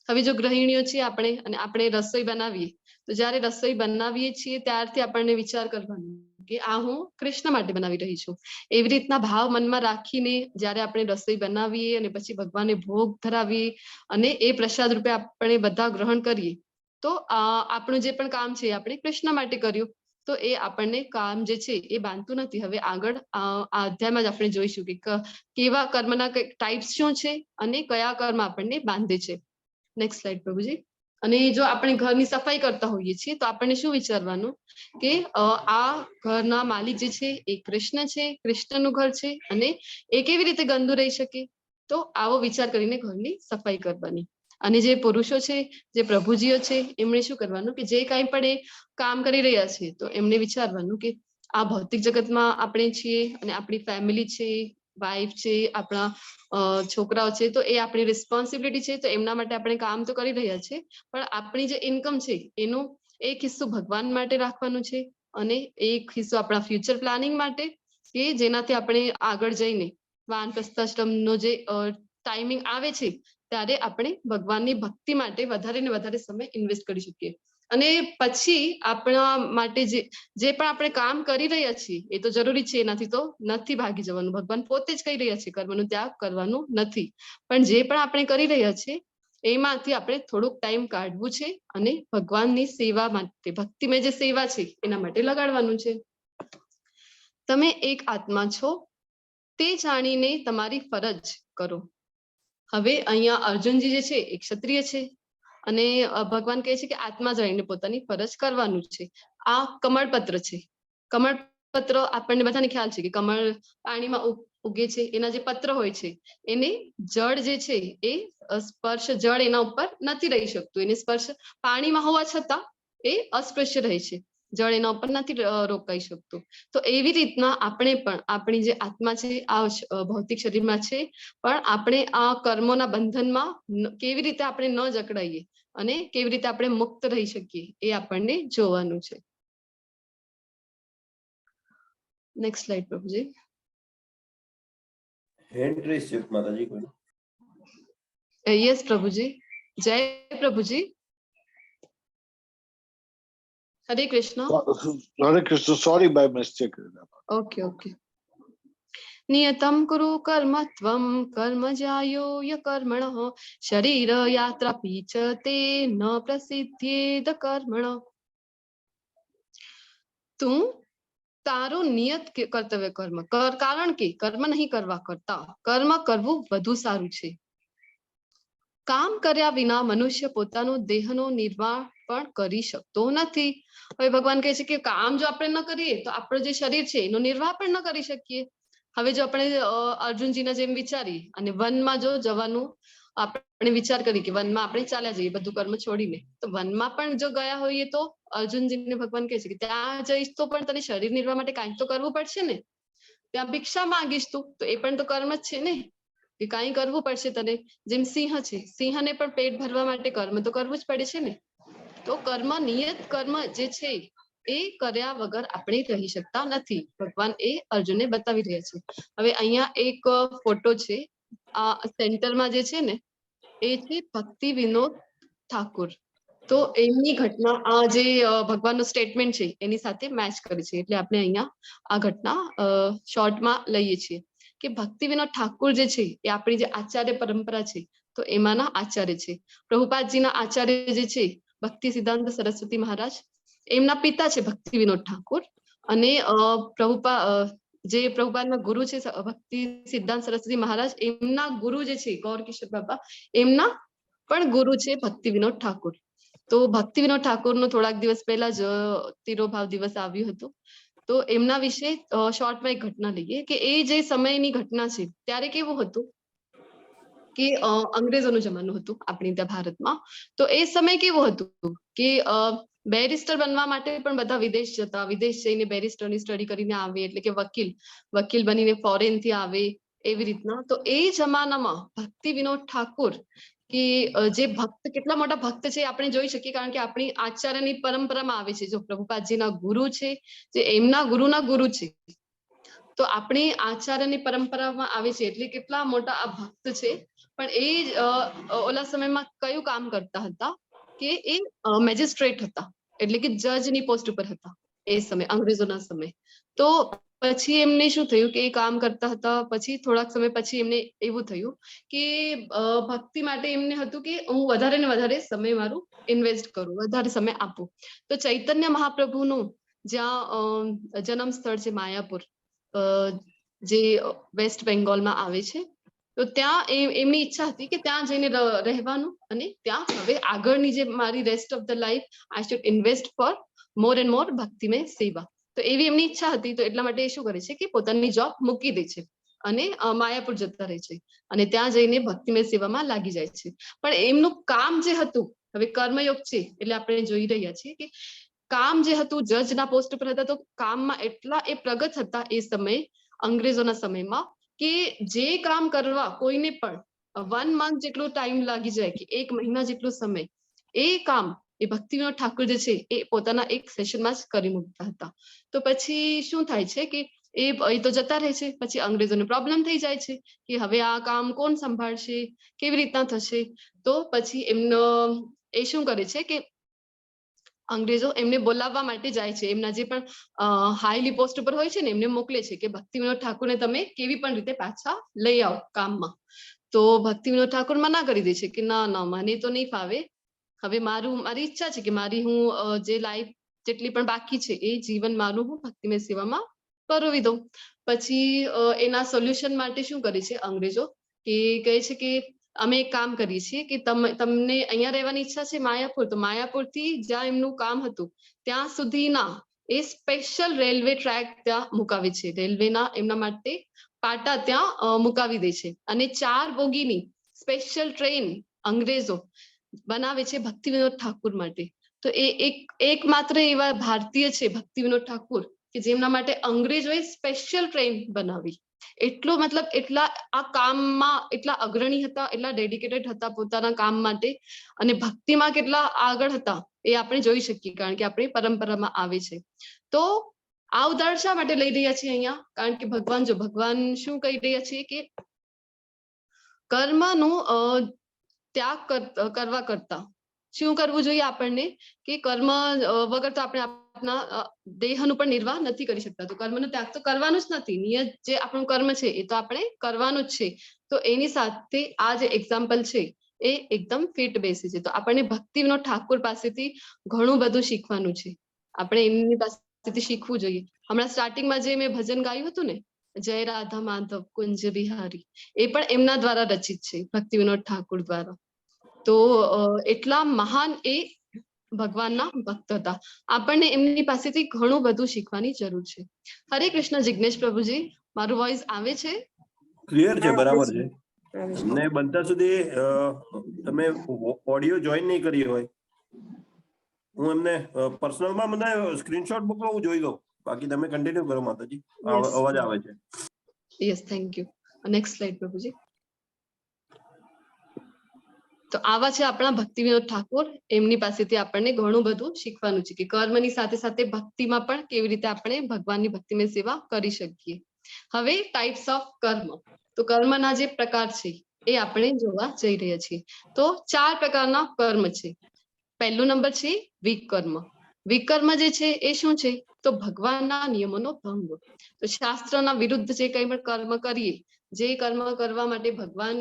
હવે જો ગૃહિણીઓ છીએ આપણે અને આપણે રસોઈ બનાવીએ, તો જ્યારે રસોઈ બનાવીએ છીએ ત્યારથી આપણને વિચાર કરવાનો કે આ હું કૃષ્ણ માટે બનાવી રહી છું. એવી રીતના ભાવ મનમાં રાખીને જ્યારે આપણે રસોઈ બનાવીએ અને પછી ભગવાનને ભોગ ધરાવીએ અને એ પ્રસાદ રૂપે આપણે બધા ગ્રહણ કરીએ, તો આપણું જે પણ કામ છે આપણે કૃષ્ણ માટે કર્યું. તો એ આપણને કામ જે છે એ બાંધતું નથી. હવે આગળ આ અધ્યાયમાં જ આપણે જોઈશું કે કેવા કર્મના ટાઈપ્સ શું છે અને કયા કર્મ આપણને બાંધે છે. નેક્સ્ટ સ્લાઇડ પ્રભુજી. અને જો આપણે ઘરની સફાઈ કરતા હોઈએ છીએ તો આપણને શું વિચારવાનું કે આ ઘરના માલિક જે છે એ કૃષ્ણ છે, કૃષ્ણનું ઘર છે, અને એ કેવી રીતે ગંદુ રહી શકે? તો આવો વિચાર કરીને ઘરની સફાઈ કરવાની. અને જે પુરુષો છે, જે પ્રભુજીઓ છે, એમણે શું કરવાનું કે જે કાંઈ પણ એ કામ કરી રહ્યા છે તો એમને વિચારવાનું કે આ ભૌતિક જગતમાં આપણે છીએ અને આપણી ફેમિલી છે, વાઈફ છે, આપણા છોકરાઓ છે, તો એ આપણી રિસ્પોન્સિબિલિટી છે. તો એમના માટે આપણે કામ તો કરી રહ્યા છે, પણ આપણી જે ઇન્કમ છે એનું એક હિસ્સો ભગવાન માટે રાખવાનું છે અને એક હિસ્સો આપણા ફ્યુચર પ્લાનિંગ માટે, કે જેનાથી આપણે આગળ જઈને વાનપ્રસ્થાશ્રમનો જે ટાઈમિંગ આવે છે ત્યારે આપણે ભગવાનની ભક્તિ માટે વધારે ને વધારે સમય ઇન્વેસ્ટ કરી શકીએ. અને પછી આપણા માટે જે પણ આપણે કામ કરી રહ્યા છીએ એ તો જરૂરી છે, એનાથી તો નથી ભાગી જવાનું. ભગવાન પોતે જ કહી રહ્યા છે કર્મનો ત્યાગ કરવાનું નથી. પણ જે પણ આપણે કરી રહ્યા છીએ એમાંથી આપણે થોડુંક ટાઈમ કાઢવું છે અને ભગવાનની સેવા માટે, ભક્તિમય જે સેવા છે એના માટે લગાડવાનું છે. તમે એક આત્મા છો તે જાણીને તમારી ફરજ કરો. હવે અહીંયા અર્જુનજી જે છે એ ક્ષત્રિય છે અને ભગવાન કહે છે કે આત્મા જાણીને પોતાની ફરજ કરવાનું છે. આ કમળપત્ર છે. કમળપત્ર આપણને બધાને ખ્યાલ છે કે કમળ પાણીમાં ઉગે છે. એના જે પત્ર હોય છે એને જળ જે છે એ સ્પર્શ જળ એના ઉપર નથી રહી શકતું. એને સ્પર્શ પાણીમાં હોવા છતાં એ અસ્પૃશ્ય રહે છે. જળ એના ઉપર નથી રોકાઈ શકતું. તો એવી રીતના આપણે પણ આપણી જે આત્મા છે આ ભૌતિક શરીરમાં છે, પણ આપણે આ કર્મોના બંધનમાં કેવી રીતે આપણે ન જકડાઈએ અને કેવી રીતે આપણે મુક્ત રહી શકીએ એ આપણને જોવાનું છે. નેક્સ્ટ સ્લાઇડ પ્રભુજી. હેન્ડ રેઝ છે માતાજી કોઈ? યસ પ્રભુજી. જય પ્રભુજી. Hare Krishna. Hare Krishna, sorry by mistake. Okay okay. નિયતમ કુરુ કર્મ ત્વમ કર્મ જાયો ય કર્મણઃ શરીર યાત્રા પીચ તે ન પ્રસિદ્ધ્યેદ કર્મણ. તું તારું નિયત કર્તવ્ય કર્મ કર, કારણ કે કર્મ નહીં કરવા કરતા કર્મ કરવું વધુ સારું છે. કામ કર્યા વિના મનુષ્ય પોતાનું દેહનો નિર્વાહ પણ કરી શકતો નથી. હવે ભગવાન કહે છે કે કામ જો આપણે ન કરીએ તો આપણું જે શરીર છે એનો નિર્વાહ પણ ન કરી શકીએ. હવે જો આપણે અર્જુનજીના જેમ વિચારીએ અને વનમાં જો જવાનું આપણે વિચાર કરી કે વનમાં આપણે ચાલ્યા જઈએ બધું કર્મ છોડીને, તો વનમાં પણ જો ગયા હોઈએ તો અર્જુનજીને ભગવાન કહે છે કે ત્યાં જઈશ તો પણ તને શરીર નિર્વાહ માટે કાંઈક તો કરવું પડશે ને. ત્યાં ભિક્ષા માંગીશ તું તો એ પણ તો કર્મ જ છે ને, કે કાંઈ કરવું પડશે તને. જેમ સિંહ છે, સિંહને પણ પેટ ભરવા માટે કર્મ તો કરવું જ પડે છે ને. તો કર્મ નિયત કર્મ જે છે એ કર્યા વગર આપણે રહી શકતા નથી. ભગવાન એ અર્જુનને બતાવી રહ્યા છે. હવે અહીંયા એક ફોટો છે. આ સેન્ટરમાં જે છે ને એ છે ભક્તિ વિનોદ ઠાકુર. તો એમની ઘટના આ જે ભગવાનનું સ્ટેટમેન્ટ છે એની સાથે મેચ કરે છે, એટલે આપણે અહીંયા આ ઘટના શોર્ટમાં લઈએ છીએ કે ભક્તિ વિનોદ ઠાકુર જે છે એ આપણી જે આચાર્ય પરંપરા છે તો એમાંના આચાર્ય છે. પ્રભુપાદજીના આચાર્ય જે છે ભક્તિ સિદ્ધાંત સરસ્વતી મહારાજ, એમના પિતા છે ભક્તિ વિનોદ ઠાકુર. અને જે પ્રભુપાદના ગુરુ છે ભક્તિ સિદ્ધાંત સરસ્વતી મહારાજ, એમના ગુરુ જે છે ગૌર કિશોર બાબા, એમના પણ ગુરુ છે ભક્તિ વિનોદ ઠાકુર. તો ભક્તિ વિનોદ ઠાકુરનો થોડાક દિવસ પહેલા જ તિરોભાવ દિવસ આવ્યું હતું. તો એમના વિશે શોર્ટમાં એક ઘટના લઈએ કે એ જે સમયની ઘટના છે ત્યારે કેવું હતું કે અંગ્રેજોનો જમાનો હતો આપણી ત્યાં ભારતમાં. તો એ સમય કેવો હતું કે બેરિસ્ટર બનવા માટે પણ બધા વિદેશ જતા, વિદેશ જઈને બેરિસ્ટરની સ્ટડી કરીને આવે, એટલે કે વકીલ બનીને ફોરેન થી આવે એવી રીતના. તો એ જમાનામાં ભક્તિ વિનોદ ઠાકુર કે જે ભક્ત, કેટલા મોટા ભક્ત છે આપણે જોઈ શકીએ, કારણ કે આપણી આચાર્યની પરંપરામાં આવે છે. જો પ્રભુપાદજીના ગુરુ છે, જે એમના ગુરુના ગુરુ છે, તો આપણી આચાર્યની પરંપરામાં આવે છે એટલે કેટલા મોટા આ ભક્ત છે. પણ એ ઓલા સમયમાં કયું કામ કરતા હતા કે એ મેજિસ્ટ્રેટ હતા, એટલે કે જજની પોસ્ટ ઉપર હતા એ સમય, અંગ્રેજોના સમય. તો પછી એમને શું થયું કે એ કામ કરતા હતા, પછી થોડાક સમય પછી એમને એવું થયું કે ભક્તિ માટે એમને હતું કે હું વધારે ને વધારે સમય મારું ઇન્વેસ્ટ કરું, વધારે સમય આપું. તો ચૈતન્ય મહાપ્રભુનું જ્યાં જન્મ સ્થળ છે માયાપુર, જે વેસ્ટ બેંગોલમાં આવે છે, તો ત્યાં એમની ઈચ્છા હતી કે ત્યાં જઈને રહેવાનું અને ત્યાં હવે આગળની જે મારી rest of the life I should invest for more and more ભક્તિમય સેવા. તો એવી એમની ઈચ્છા હતી. તો એટલા માટે એ શું કરે છે કે પોતાની જોબ મૂકી દે છે અને માયાપુર જતા રહે છે અને ત્યાં જઈને ભક્તિમય સેવામાં લાગી જાય છે. પણ એમનું કામ જે હતું, હવે કર્મયોગ છે એટલે આપણે જોઈ રહ્યા છીએ કે કામ જે હતું, જજના પોસ્ટ પર હતા, તો કામમાં એટલા એ પ્રગત હતા એ સમયે, અંગ્રેજોના સમયમાં, કે જે કામ કરવા કોઈને પણ 1 month જેટલો ટાઈમ લાગી જાય કે 1 મહિના જેટલો સમય, એ કામ એ ભક્તિ વિનોદ ઠાકુર જે છે એ પોતાના એક સેશનમાં જ કરી મૂકતા હતા. તો પછી શું થાય છે કે એ તો જતા રહે છે, પછી અંગ્રેજોને પ્રોબ્લેમ થઈ જાય છે કે હવે આ કામ કોણ સંભાળશે, કેવી રીતના થશે. તો પછી એમનો એ શું કરે છે કે અંગ્રેજો એમને બોલાવવા માટે જાય છે, એમના જે પણ હાઈલી પોસ્ટ ઉપર હોય છે ને એમને મોકલે છે કે ભક્તિ વિનોદ ઠાકુરને તમે કેવી પણ રીતે પાછા લઈ આવો કામમાં. તો ભક્તિ વિનોદ ઠાકુર મના કરી દે છે કે ના ના, મને તો નહીં ફાવે. હવે મારી ઈચ્છા છે કે હું જે લાઈફ જેટલી પણ બાકી છે એ જીવન મારું હું ભક્તિમય સેવામાં પરોવી દો. પછી એના સોલ્યુશન માટે શું કરે છે અંગ્રેજો કે કહે છે કે અમે એક કામ કરીએ છીએ કે તમને અહીંયા રહેવાની ઈચ્છા છે માયાપુર, તો માયાપુરથી જ્યાં એમનું કામ હતું ત્યાં સુધીના એ સ્પેશિયલ રેલવે ટ્રેક ત્યાં મુકાવે છે, રેલવેના એમના માટે પાટા ત્યાં મુકાવી દે છે. અને 4 બોગીની સ્પેશિયલ ટ્રેન અંગ્રેજો બનાવે છે ભક્તિ વિનોદ ઠાકુર માટે. તો એ એકમાત્ર એવા ભારતીય છે ભક્તિ વિનોદ ઠાકુર કે જેમના માટે અંગ્રેજોએ સ્પેશિયલ ટ્રેન બનાવી. એટલો મતલબ એટલા આ કામમાં એટલા અગ્રણી હતા, એટલા ડેડિકેટેડ હતા પોતાના કામ માટે, અને ભક્તિમાં કેટલા આગળ હતા એ આપણે જોઈ શકીએ, કારણ કે આપણી પરંપરામાં આવે છે. તો આ ઉદાહરણ શા માટે લઈ રહ્યા છીએ અહીંયા? કારણ કે ભગવાન શું કહી રહ્યા છે કે કર્મનું ત્યાગ કરવા કરતા શું કરવું જોઈએ આપણને કે કર્મ વગર તો આપણે આપણા દેહનું પણ નિર્વાહ નથી કરી શકતા. તો કર્મનો ત્યાગ તો કરવાનું જ નથી, નિયત જે આપણું કર્મ છે એ તો આપણે કરવાનું જ છે. તો એની સાથે આ જે એક્ઝામ્પલ છે એ એકદમ ફિટ બેસે છે. તો આપણને ભક્તિ વિનોદ ઠાકુર પાસેથી ઘણું બધું શીખવાનું છે, આપણે એમની પાસેથી શીખવું જોઈએ. હમણાં સ્ટાર્ટિંગમાં જે મેં ભજન ગાયું હતું ને, જય રાધા માધવ કુંજ બિહારી, એ પણ એમના દ્વારા રચિત છે, ભક્તિ વિનોદ ઠાકુર દ્વારા. તો એટલા મહાન એ ભગવાનના ભક્ત હતા. આપણને એમની પાસેથી ઘણું બધું શીખવાની જરૂર છે. હરે કૃષ્ણ જિગ્નેશ પ્રભુજી, મારું વોઇસ આવે છે? ક્લિયર છે, બરાબર છે. ને બનતા સુધી તમે ઓડિયો જોઈન નહીં કરી હોય, હું એમને પર્સનલમાં મને સ્ક્રીનશોટ મોકલો, હું જોઈ લઉં. બાકી તમે કન્ટિન્યુ કરો માતાજી, અવાજ આવે છે. Yes, thank you. Next slide પ્રભુજી. તો આવા છે આપણા ભક્તિ વિનોદ ઠાકોર. એમની પાસેથી આપણને ઘણું બધું શીખવાનું છે કે કર્મની સાથે સાથે ભક્તિમાં પણ કેવી રીતે આપણે ભગવાનની ભક્તિમય સેવા કરી શકીએ. હવે ટાઈપ્સ ઓફ કર્મ. તો કર્મના જે પ્રકાર છે એ આપણે જોવા જઈ રહ્યા છીએ. તો 4 પ્રકારના કર્મ છે. પહેલો નંબર છે વિકર્મ. વિકર્મ જે છે એ શું છે? તો ભગવાનના નિયમોનો ભંગ. તો શાસ્ત્રના વિરુદ્ધ જે કંઈ પણ કર્મ કરીએ, જે કર્મ કરવા માટે ભગવાન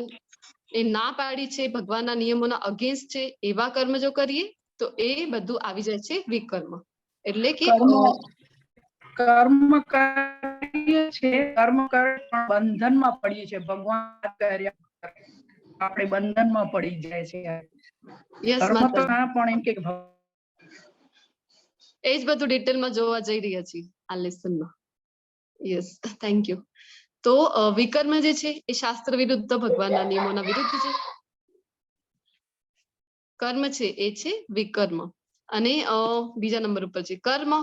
એ ના પાડી છે, ભગવાનના નિયમોના અગેન્સ્ટ છે, એવા કર્મ જો કરીએ તો એ બધું આવી જાય છે વિકર્મ. એટલે કે કર્મ કરીએ છે, કર્મ બંધનમાં પડીએ છે, ભગવાન આપણે બંધનમાં પડી જાય છે. યસ કર્મ તો માતા, ના પણ એમ કે એ જ બધું ડિટેલમાં જોવા જઈ રહ્યા છીએ આ લેસનમાં. Yes, thank you. તો વિકર્મ જે છે એ શાસ્ત્ર વિરુદ્ધ, ભગવાનના નિયમોના વિરુદ્ધ છે. કર્મ છે એ છે વિકર્મ. અને બીજા નંબર ઉપર છે કર્મ.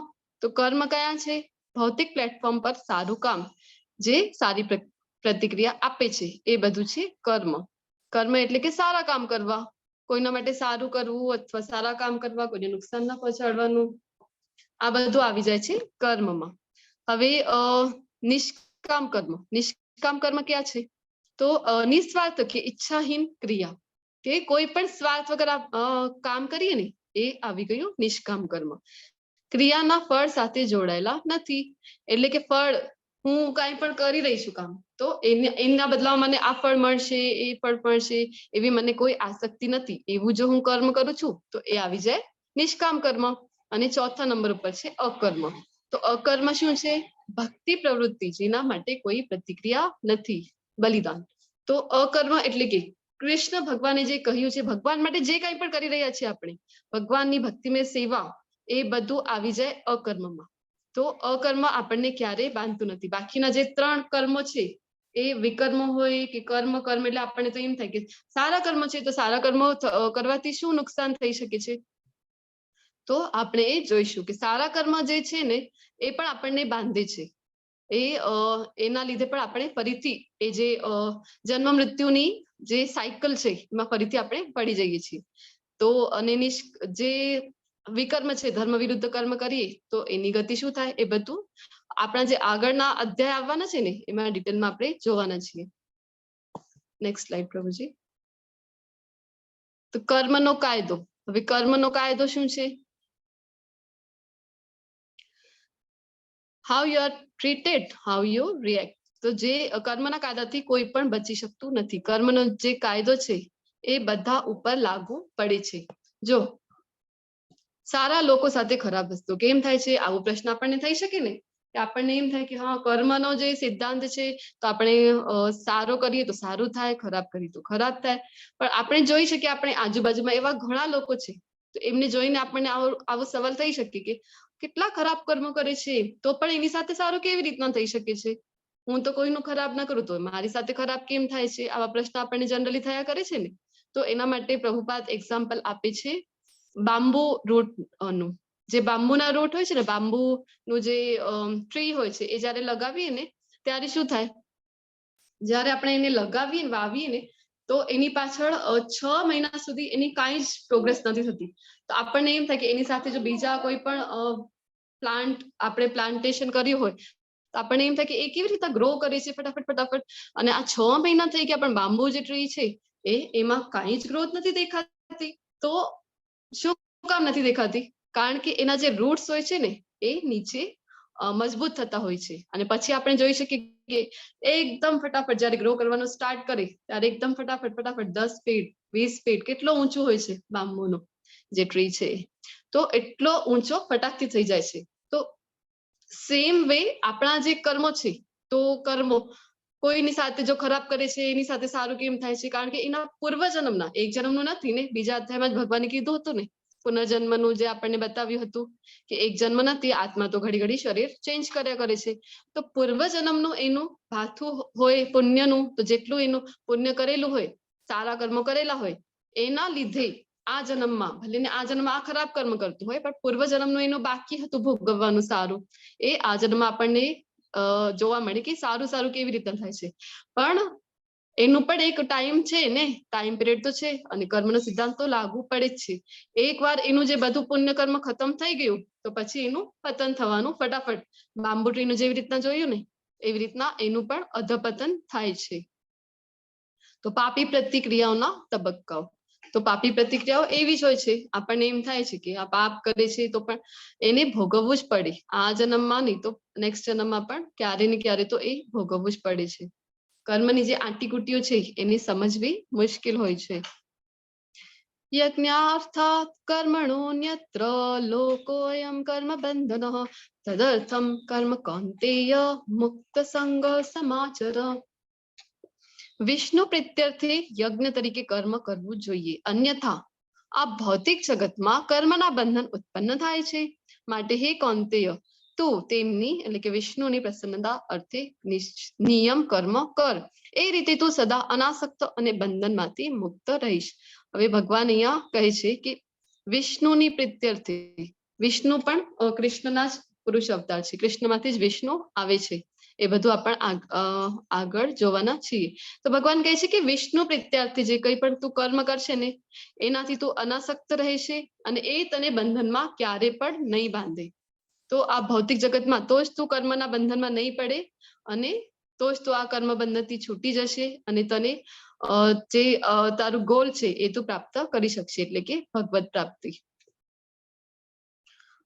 તો કર્મ કયા છે? ભૌતિક પ્લેટફોર્મ પર સારું કામ, જે સારી પ્રતિક્રિયા આપે છે, એ બધું છે કર્મ. કર્મ એટલે કે સારા કામ કરવા, કોઈના માટે સારું કરવું અથવા સારા કામ કરવા, કોઈને નુકસાન ના પહોંચાડવાનું, આ બધું આવી જાય છે કર્મમાં. હવે નિષ્કામ કર્મ. નિષ્કામ કર્મ ક્યાં છે? તો નિસ્વાર્થ કે ઈચ્છાહીન ક્રિયા, કે કોઈ પણ સ્વાર્થ વગર કામ કરીએ ને, એ આવી ગયું નિષ્કામ કર્મ. ક્રિયાના ફળ સાથે જોડાયેલા નથી. એટલે કે ફળ, હું કાંઈ પણ કરી રહી છું કામ, તો એના બદલામાં મને આ ફળ મળશે, એ ફળ મળશે, એવી મને કોઈ આસક્તિ નથી, એવું જો હું કર્મ કરું છું તો એ આવી જાય નિષ્કામ કર્મ. અને ચોથા નંબર ઉપર છે અકર્મ. તો અકર્મ શું છે? ભક્તિ પ્રવૃત્તિ જેના માટે કોઈ પ્રતિક્રિયા નથી, બલિદાન. તો અકર્મ એટલે કે કૃષ્ણ ભગવાને જે કહ્યું છે, ભગવાન માટે જે કંઈ પણ કરી રહ્યા છીએ આપણે, ભગવાનની ભક્તિમય સેવા, એ બધું આવી જાય અકર્મમાં. તો અકર્મ આપણને ક્યારેય બાંધતું નથી. બાકીના જે 3 કર્મો છે એ વિકર્મ હોય કે કર્મ એટલે આપણને તો એમ થાય કે સારા કર્મ છે, તો સારા કર્મો કરવાથી શું નુકસાન થઈ શકે છે? તો આપણે એ જોઈશું કે સારા કર્મ જે છે ને એ પણ આપણને બાંધે છે. એના લીધે પણ આપણે ફરીથી એ જે જન્મ મૃત્યુની જે સાયકલ છે એમાં ફરીથી આપણે પડી જઈએ છીએ. તો અને જે વિકર્મ છે, ધર્મ વિરુદ્ધ કર્મ કરીએ તો એની ગતિ શું થાય, એ બધું આપણા જે આગળના અધ્યાય આવવાના છે ને એમાં ડિટેલમાં આપણે જોવાના છીએ. નેક્સ્ટ સ્લાઇડ પ્રભુજી. તો કર્મનો કાયદો. હવે કર્મનો કાયદો શું છે? How you are treated, how you react. તો જે કર્મના કાયદાથી કોઈ પણ બચી શકતું નથી. કર્મનો જે કાયદો છે એ બધા ઉપર લાગુ પડે છે. જો સારા લોકો સાથે ખરાબ વસ્તુ કેમ થાય છે, આવો પ્રશ્ન આપણને થઈ શકે ને, કે કે આપણને એમ થાય કે હા કર્મનો જે સિદ્ધાંત છે તો આપણે સારો કરીએ તો સારું થાય, ખરાબ કરીએ તો ખરાબ થાય. પણ આપણે જોઈ શકીએ આપણે આજુબાજુમાં એવા ઘણા લોકો છે તો એમને જોઈને આપણને આવો સવાલ થઈ શકે કે કેટલા ખરાબ કર્મો કરે છે તો પણ એની સાથે સારું કેવી રીતના થઈ શકે છે. હું તો કોઈનું ખરાબ ના કરું તો મારી સાથે ખરાબ કેમ થાય છે? આવા પ્રશ્ન આપણને જનરલી થયા કરે છે ને. તો એના માટે પ્રભુપાદ એક્ઝામ્પલ આપે છે બાંબુ રૂટ નું. જે બાંબુના રૂટ હોય છે ને, બાંબુનું જે ટ્રી હોય છે એ જયારે લગાવીએ ને ત્યારે શું થાય, જયારે આપણે એને લગાવીએ વાવીએ ને તો એની પાછળ 6 મહિના સુધી એની કાંઈ જ પ્રોગ્રેસ નથી થતી. તો આપણને એમ થાય કે એની સાથે જો બીજા કોઈ પણ પ્લાન્ટ આપણે પ્લાન્ટેશન કર્યું હોય તો આપણને એમ થાય કે એ કેવી રીતે ગ્રો કરે છે ફટાફટ. અને આ 6 મહિના થઈ ગયા પણ બાંબુ જે ટ્રી છે એમાં કાંઈ જ ગ્રોથ નથી દેખાતી. તો શું કામ નથી દેખાતી? કારણ કે એના જે રૂટ્સ હોય છે ને એ નીચે મજબૂત થતા હોય છે. અને પછી આપણે જોઈ શકીએ કે એકદમ ફટાફટ જયારે ગ્રો કરવાનું સ્ટાર્ટ કરે ત્યારે એકદમ ફટાફટ 10 ફીટ 20 ફીટ કેટલો ઊંચો હોય છે બાંબુનો જે ટ્રી છે, તો એટલો ઊંચો ફટાકથી થઈ જાય છે. તો સેમ વે આપણા જે કર્મો છે, તો કર્મો કોઈની સાથે જો ખરાબ કરે છે એની સાથે સારું કેમ થાય છે? કારણ કે એના પૂર્વજન્મના, એક જન્મનું નથી ને. બીજા અધ્યાયમાં જ ભગવાને કીધું હતું ને પુનર્જન્મનું, જે આપણને બતાવ્યું હતું કે એક જન્મ નથી, આત્મા તો ઘડી ઘડી શરીર ચેન્જ કર્યા કરે છે. તો પૂર્વજન્મનું એનું ભાથું હોય પુણ્યનું, તો જેટલું એનું પુણ્ય કરેલું હોય, સારા કર્મો કરેલા હોય, એના લીધે આ જન્મમાં ભલે ને આ જન્મમાં આ ખરાબ કર્મ કરતું હોય પણ પૂર્વજન્મનું એનું બાકી હતું ભોગવવાનું સારું, એ આ જન્મમાં આપણને જોવા મળે કે સારું કેવી રીતે થાય છે. પણ એનું પણ એક ટાઈમ છે ને, ટાઈમ પિરિયડ તો છે અને કર્મનો સિદ્ધાંત તો લાગુ પડે જ છે. એકવાર એનું જે બધું પુણ્ય કર્મ ખતમ થઈ ગયું તો પછી એનું પતન થવાનું ફટાફટ. બાંબુ ટ્રીનું જેવી રીતના જોયું ને એવી રીતના એનું પણ અધપતન થાય છે. તો પાપી પ્રતિક્રિયાઓના તબક્કાઓ. તો પાપી પ્રતિક્રિયાઓ એવી જ હોય છે, આપણને એમ થાય છે કે આ પાપ કરે છે તો પણ એને ભોગવવું જ પડે. આ જન્મમાં નહીં તો નેક્સ્ટ જન્મમાં પણ ક્યારે ને ક્યારે તો એ ભોગવવું જ પડે છે. કર્મની જે આંટીકુટીઓ છે એને સમજવી મુશ્કેલ હોય છે. યજ્ઞાર્થાત કર્મણોન્યત્ર લોકોયમ કર્મ બંધનઃ તદર્થમ કર્મ કૌંતેય મુક્ત સંગ સમાચર. વિષ્ણુ પ્રીત્યર્થે યજ્ઞ તરીકે કર્મ કરવું જોઈએ, અન્યથા આ ભૌતિક જગતમાં કર્મના બંધન ઉત્પન્ન થાય છે. માટે હે કૌંતેય, તું તેમની એટલે કે વિષ્ણુની પ્રસન્નતા અર્થે નિયમ કર્મ કર. એ રીતે તું સદા અનાસક્ત અને બંધનમાંથી મુક્ત રહીશ. હવે ભગવાન અહીંયા કહે છે કે વિષ્ણુની પ્રીત્યર્થે, વિષ્ણુ પણ કૃષ્ણના જ પુરુષ અવતાર છે, કૃષ્ણમાંથી જ વિષ્ણુ આવે છે. એ બધું આપણે આગળ જોવાના છીએ. તો ભગવાન કહે છે કે વિષ્ણુ પ્રીત્યાર્થી જે કંઈ પણ તું કર્મ કરશે ને એનાથી તું અનાસક્ત રહેશે અને એ તને બંધનમાં ક્યારે પણ નહીં બાંધે. તો આ ભૌતિક જગતમાં તો જ તું કર્મના બંધનમાં નહીં પડે અને તો જ તું આ કર્મ બંધનથી છૂટી જશે અને તને જે તારું ગોલ છે એ તું પ્રાપ્ત કરી શકશે, એટલે કે ભગવત પ્રાપ્તિ.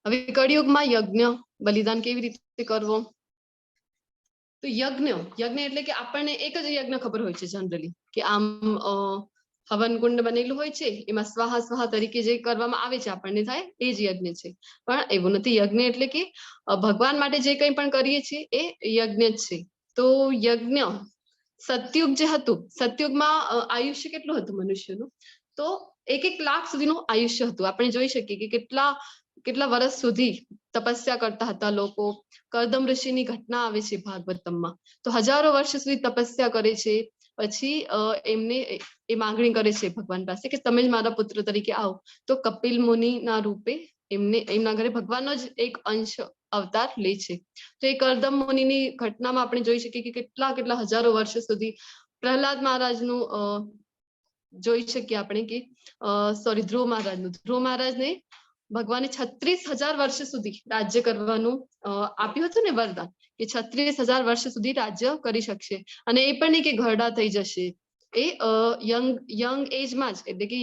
હવે કળિયુગમાં યજ્ઞ બલિદાન કેવી રીતે કરવો? તો યજ્ઞ એટલે કે આપણને એક જ યજ્ઞ ખબર હોય છે જનરલી કે આમ હવન કુંડ બનેલું હોય છે, એમાં સ્વાહા તરીકે જે કરવામાં આવે છે આપણને થાય એ જ યજ્ઞ છે. પણ એવું નથી. યજ્ઞ એટલે કે ભગવાન માટે જે કંઈ પણ કરીએ છીએ એ યજ્ઞ જ છે. તો યજ્ઞ સતયુગ જે હતું, સતયુગમાં આયુષ્ય કેટલું હતું મનુષ્યનું? તો 1 લાખ સુધીનું આયુષ્ય હતું. આપણે જોઈ શકીએ કે કેટલા વર્ષ સુધી તપસ્યા કરતા હતા લોકો. કર્દમ ઋષિની ઘટના આવે છે ભાગવતમમાં. તો હજારો વર્ષ સુધી તપસ્યા કરે છે. પછી એમને એ માંગણી કરે છે ભગવાન પાસે કે તમે જ મારા પુત્ર તરીકે આવો. તો કપિલ મુનિના રૂપે એમના ઘરે ભગવાનનો જ એક અંશ અવતાર લે છે. તો એ કર્દમ મુનિની ઘટનામાં આપણે જોઈ શકીએ કે કેટલા હજારો વર્ષ સુધી પ્રહલાદ મહારાજનું જોઈ શકીએ આપણે કે ધ્રુવ મહારાજને ભગવાને 36,000 વર્ષ સુધી રાજ્ય કરવાનું આપ્યું હતું ને વરદાન, કે 36,000 વર્ષ સુધી રાજ્ય કરી શકશે. અને એ પણ નહીં કે ઘરડા થઈ જશે, એ યંગ એજમાં જ, એટલે કે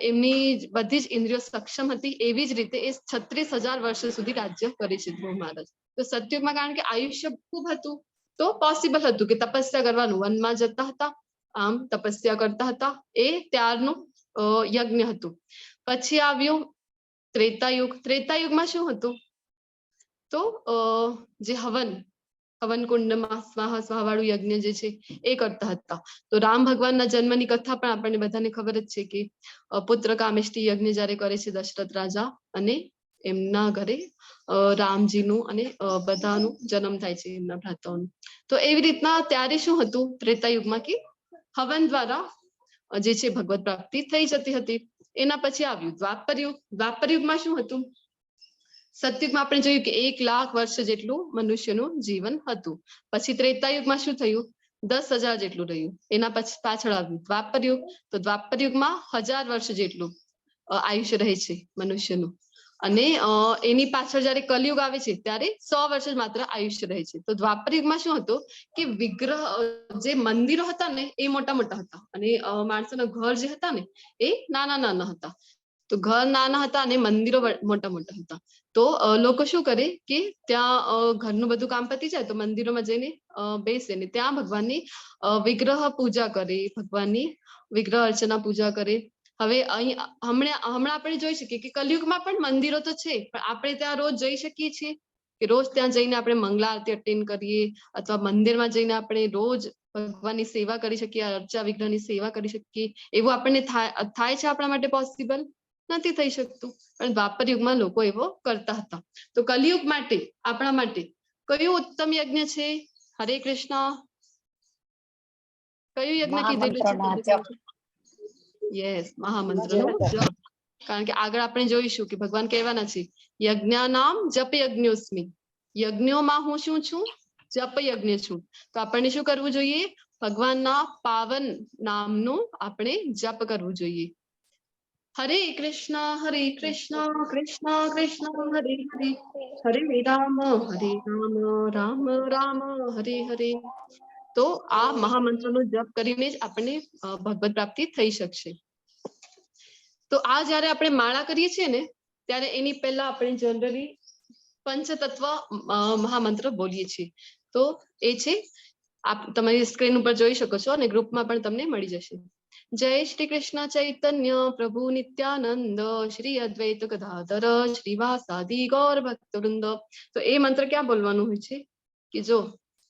એમની બધી જ ઇન્દ્રિયો સક્ષમ હતી એવી જ રીતે એ 36,000 વર્ષ સુધી રાજ્ય કરે છે ધ્રુવ મહારાજ. તો સતયુગમાં કારણ કે આયુષ્ય ખૂબ હતું તો પોસિબલ હતું કે તપસ્યા કરવાનું. વનમાં જતા હતા, આમ તપસ્યા કરતા હતા, એ ત્યારનું યજ્ઞ હતું. પછી આવ્યું ત્રેતાયુગ. ત્રેતાયુગમાં શું હતું? તો જે હવન કુંડમાં સ્વાહા સ્વાહા વાળું યજ્ઞ જે છે એ કરતા હતા. તો રામ ભગવાનના જન્મની કથા પણ આપણને બધાને ખબર જ છે કે પુત્ર કામેષ્ટી યજ્ઞ જયારે કરે છે દશરથ રાજા અને એમના ઘરે રામજીનું અને બધાનું જન્મ થાય છે એમના ભ્રાતાઓનું. તો એવી રીતના ત્યારે શું હતું ત્રેતા યુગમાં કે હવન દ્વારા જે છે ભગવત પ્રાપ્તિ થઈ જતી હતી. એના પછી આવ્યું દ્વાપર યુગ. દ્વાપર યુગમાં શું હતું? સતયુગમાં આપણે જોયું કે 1 લાખ વર્ષ જેટલું મનુષ્યનું જીવન હતું. પછી ત્રેતા યુગમાં શું થયું? 10,000 જેટલું રહ્યું. એના પછી પાછળ આવ્યું દ્વાપર યુગ. તો દ્વાપર યુગમાં 1000 વર્ષ જેટલું આયુષ્ય રહે છે મનુષ્યનું. અને એની પાછળ જયારે કલયુગ આવે છે ત્યારે 100 વર્ષ જ માત્ર આયુષ્ય રહે છે. તો દ્વાપર યુગમાં શું હતું કે વિગ્રહ જે મંદિરો હતા ને એ મોટા મોટા હતા અને માણસોના ઘર જે હતા ને એ નાના નાના હતા. તો ઘર નાના હતા અને મંદિરો મોટા મોટા હતા. તો લોકો શું કરે કે ત્યાં ઘરનું બધું કામ પતી જાય તો મંદિરોમાં જઈને બેસે ને ત્યાં ભગવાનની વિગ્રહ પૂજા કરે, ભગવાનની વિગ્રહ અર્ચના પૂજા કરે. હવે અહીં હમણાં આપણે જોઈ શકીએ કે કલયુગમાં પણ મંદિરો તો છે પણ આપણે ત્યાં રોજ જઈ શકીએ છીએ કે રોજ ત્યાં જઈને આપણે મંગલા આરતી અટેન્ડ કરીએ અથવા મંદિરમાં જઈને આપણે રોજ ભગવાનની સેવા કરી શકીએ, અર્ચા વિગ્રહની સેવા કરી શકીએ એવું આપણને થાય છે આપણા માટે પોસિબલ નથી થઈ શકતું. પણ દ્વાપર યુગમાં લોકો એવો કરતા હતા. તો કલયુગ માટે આપણા માટે કયું ઉત્તમ યજ્ઞ છે? હરે કૃષ્ણ. કયું યજ્ઞ કીધેલું છે? યસ, મહામંત્રનો જપ. કારણ કે આગળ આપણે જોઈશું કે ભગવાન કહેવાના છે યજ્ઞાનામ જપ યજ્ઞોસ્મિ. યજ્ઞોમાં હું શું છું? જપ યજ્ઞ છું. તો આપણને શું કરવું જોઈએ? ભગવાનના પાવન નામનું આપણે જપ કરવું જોઈએ. હરે કૃષ્ણ કૃષ્ણ કૃષ્ણ હરે હરે, હરે રામ રામ રામ હરે હરે. તો આ મહામંત્રનો જપ કરીને જ આપણને ભગવત પ્રાપ્તિ થઈ શકશે. તો આ જયારે આપણે માળા કરીએ છીએ ને ત્યારે એની પહેલા આપણે જનરલી પંચતત્વ મહામંત્ર બોલીએ છીએ. તો એ છે આપ તમારી સ્ક્રીન ઉપર જોઈ શકો છો અને ગ્રુપમાં પણ તમને મળી જશે. જય શ્રી કૃષ્ણ ચૈતન્ય પ્રભુ નિત્યાનંદ શ્રી અદ્વૈત ગદાધર શ્રીવાસાદિ ગૌર ભક્ત વૃંદ. તો એ મંત્ર ક્યાં બોલવાનું હોય છે કે જો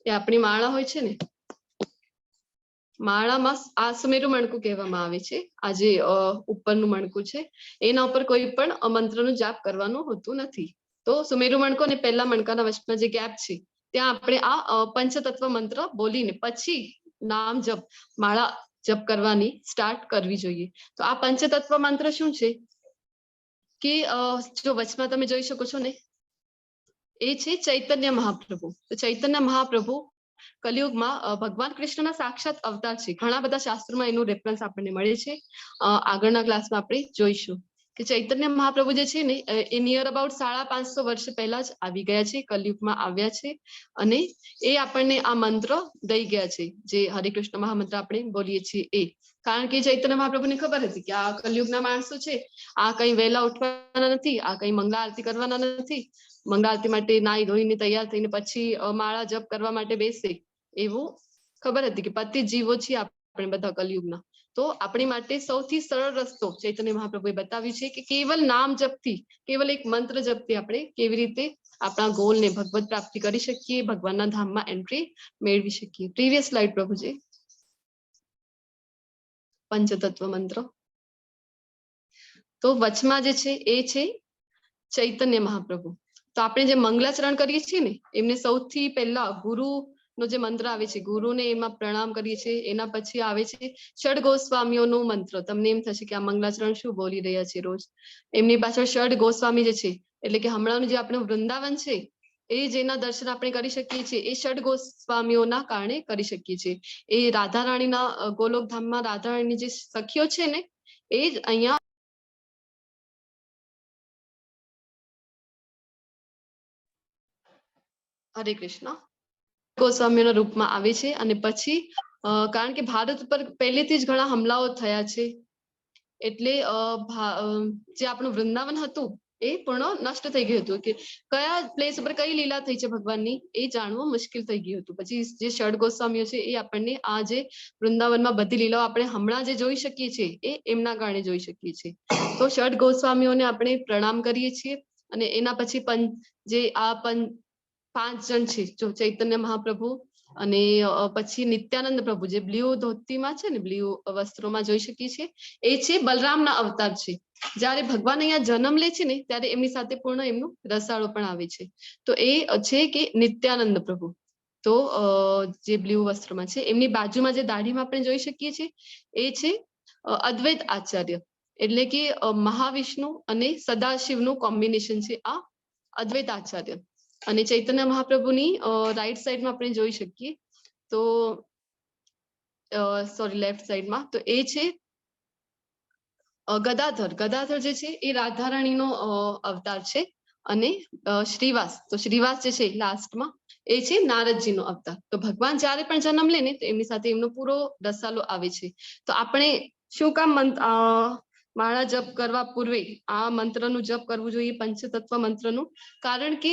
એ આપણી માળા હોય છે ને, માળામાં આ સુમેરુ મણકું કહેવામાં આવે છે. આ જે ઉપરનું મણકું છે એના ઉપર કોઈ પણ મંત્રનું જાપ કરવાનું હોતું નથી. તો સુમેરુ મણકો અને પહેલા મણકાના વચમાં જે ગેપ છે ત્યાં આપણે આ પંચતત્વ મંત્ર બોલીને પછી નામ જપ માળા જપ કરવાની સ્ટાર્ટ કરવી જોઈએ. તો આ પંચતત્વ મંત્ર શું છે કે જો વચમાં તમે જોઈ શકો છો ને એ છે ચૈતન્ય મહાપ્રભુ. તો ચૈતન્ય મહાપ્રભુ કલયુગમાં ભગવાન કૃષ્ણના સાક્ષાત અવતાર છે. ઘણા બધા શાસ્ત્રોમાં એનું રેફરન્સ આપણને મળે છે. આગળના ક્લાસમાં આપણે જોઈશું કે ચૈતન્ય મહાપ્રભુ જે છે ને એ નિયર અબાઉટ 550 વર્ષ પહેલા જ આવી ગયા છે, કલયુગમાં આવ્યા છે અને એ આપણને આ મંત્ર દઈ ગયા છે જે હરે કૃષ્ણ મહામંત્ર આપણે બોલીએ છીએ એ. કારણ કે ચૈતન્ય મહાપ્રભુને ખબર હતી કે આ કલયુગના માણસો છે, આ કઈ વહેલા ઉઠવાના નથી, આ કઈ મંગલા આરતી કરવાના નથી, મંગલા આરતી માટે નાઈ ધોઈને તૈયાર થઈને પછી માળા જપ કરવા માટે બેસે એવું ખબર હતી કે પતિ જીવો છીએ આપણે બધા કલયુગના. તો આપણી માટે સૌથી સરળ રસ્તો ચૈતન્ય મહાપ્રભુએ બતાવ્યું છે કે કેવલ નામ જપથી, કેવલ એક મંત્ર જપથી આપણે કેવી રીતે આપણા ગોલને ભગવત પ્રાપ્તિ કરી શકીએ, ભગવાનના ધામમાં એન્ટ્રી મેળવી શકીએ. પ્રીવિયસ સ્લાઇડ પ્રભુજી. પંચતત્વ મંત્ર. તો વચમાં જે છે એ છે ચૈતન્ય મહાપ્રભુ. તો આપણે જે મંગલાચરણ કરીએ છીએ ને એમને સૌથી પહેલા ગુરુ નો જે મંત્ર આવે છે, ગુરુને એમાં પ્રણામ કરીએ છીએ. એના પછી આવે છે ષડ ગોસ્વામીઓનો મંત્ર. તમને એમ થશે કે આ મંગલાચરણ શું બોલી રહ્યા છે રોજ. એમની પાછળ ષડ ગોસ્વામી જે છે એટલે કે હમણાંનું જે આપણું વૃંદાવન છે એ જેના દર્શન આપણે કરી શકીએ છીએ એ ષડ ગોસ્વામીઓના કારણે કરી શકીએ છીએ. એ રાધા રાણીના ગોલોક ધામમાં રાધા રાણીની જે સખીઓ છે ને એ જ અહીંયા હરે કૃષ્ણ ગોસ્વામીઓના રૂપમાં આવે છે. અને પછી કારણ કે ભારત ઉપર પહેલેથી જ ઘણા હુમલાઓ થયા છે એટલે જે આપણું વૃંદાવન હતું એ પૂર્ણ નષ્ટ થઈ ગયું હતું. કે કયા પ્લેસ ઉપર કઈ લીલા થઈ છે ભગવાનની એ જાણવું મુશ્કેલ થઈ ગયું હતું. પછી જે ષડ ગોસ્વામીઓ છે એ આપણને આ જે વૃંદાવનમાં બધી લીલાઓ આપણે હમણાં જે જોઈ શકીએ છીએ એ એમના કારણે જોઈ શકીએ છીએ. તો ષડ ગોસ્વામીઓને આપણે પ્રણામ કરીએ છીએ અને એના પછી જે આ 5 જણ છે, જો ચૈતન્ય મહાપ્રભુ અને પછી નિત્યાનંદ પ્રભુ જે બ્લુ ધોતીમાં છે ને, બ્લુ વસ્ત્રોમાં જોઈ શકીએ છીએ, એ છે બલરામના અવતાર છે. જ્યારે ભગવાન અહીંયા જન્મ લે છે ને ત્યારે એમની સાથે પૂર્ણ એમનું રસાળો પણ આવે છે. તો એ છે કે નિત્યાનંદ પ્રભુ. તો જે બ્લુ વસ્ત્રમાં છે, એમની બાજુમાં જે દાઢીમાં આપણે જોઈ શકીએ છીએ એ છે અદ્વૈત આચાર્ય, એટલે કે મહાવિષ્ણુ અને સદાશિવનું કોમ્બિનેશન છે આ અદ્વૈત આચાર્ય. અને ચૈતન્ય મહાપ્રભુની રાઈટ સાઈડમાં આપણે જોઈ શકીએ તો સોરી લેફ્ટ સાઈડમાં, તો એ છે ગદાધર. ગદાધર જે છે એ રાધારાણીનો અવતાર છે. અને શ્રીવાસ, તો શ્રીવાસ જે છે લાસ્ટમાં એ છે નારદજીનો અવતાર. તો ભગવાન જ્યારે પણ જન્મ લે ને તો એમની સાથે એમનો પૂરો રસાલો આવે છે. તો આપણે શું કામ માળા જપ કરવા પૂર્વે આ મંત્રનું જપ કરવું જોઈએ, પંચતત્વ મંત્રનું? કારણ કે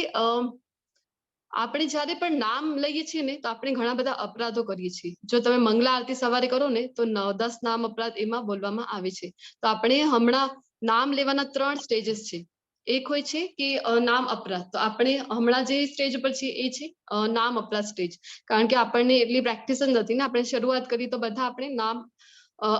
આપણે જ્યારે પણ નામ લઈએ છીએ ને તો આપણે ઘણા બધા અપરાધો કરીએ છીએ. જો તમે મંગલા આરતી સવારે કરો ને તો 10 નામ અપરાધ એમાં બોલવામાં આવે છે. તો આપણે હમણાં નામ લેવાના 3 સ્ટેજીસ છે. એક હોય છે કે નામ અપરાધ. તો આપણે હમણાં જે સ્ટેજ ઉપર છીએ એ છે નામ અપરાધ સ્ટેજ. કારણ કે આપણને એટલી પ્રેક્ટિસ જ નથી ને, આપણે શરૂઆત કરી તો બધા આપણે નામ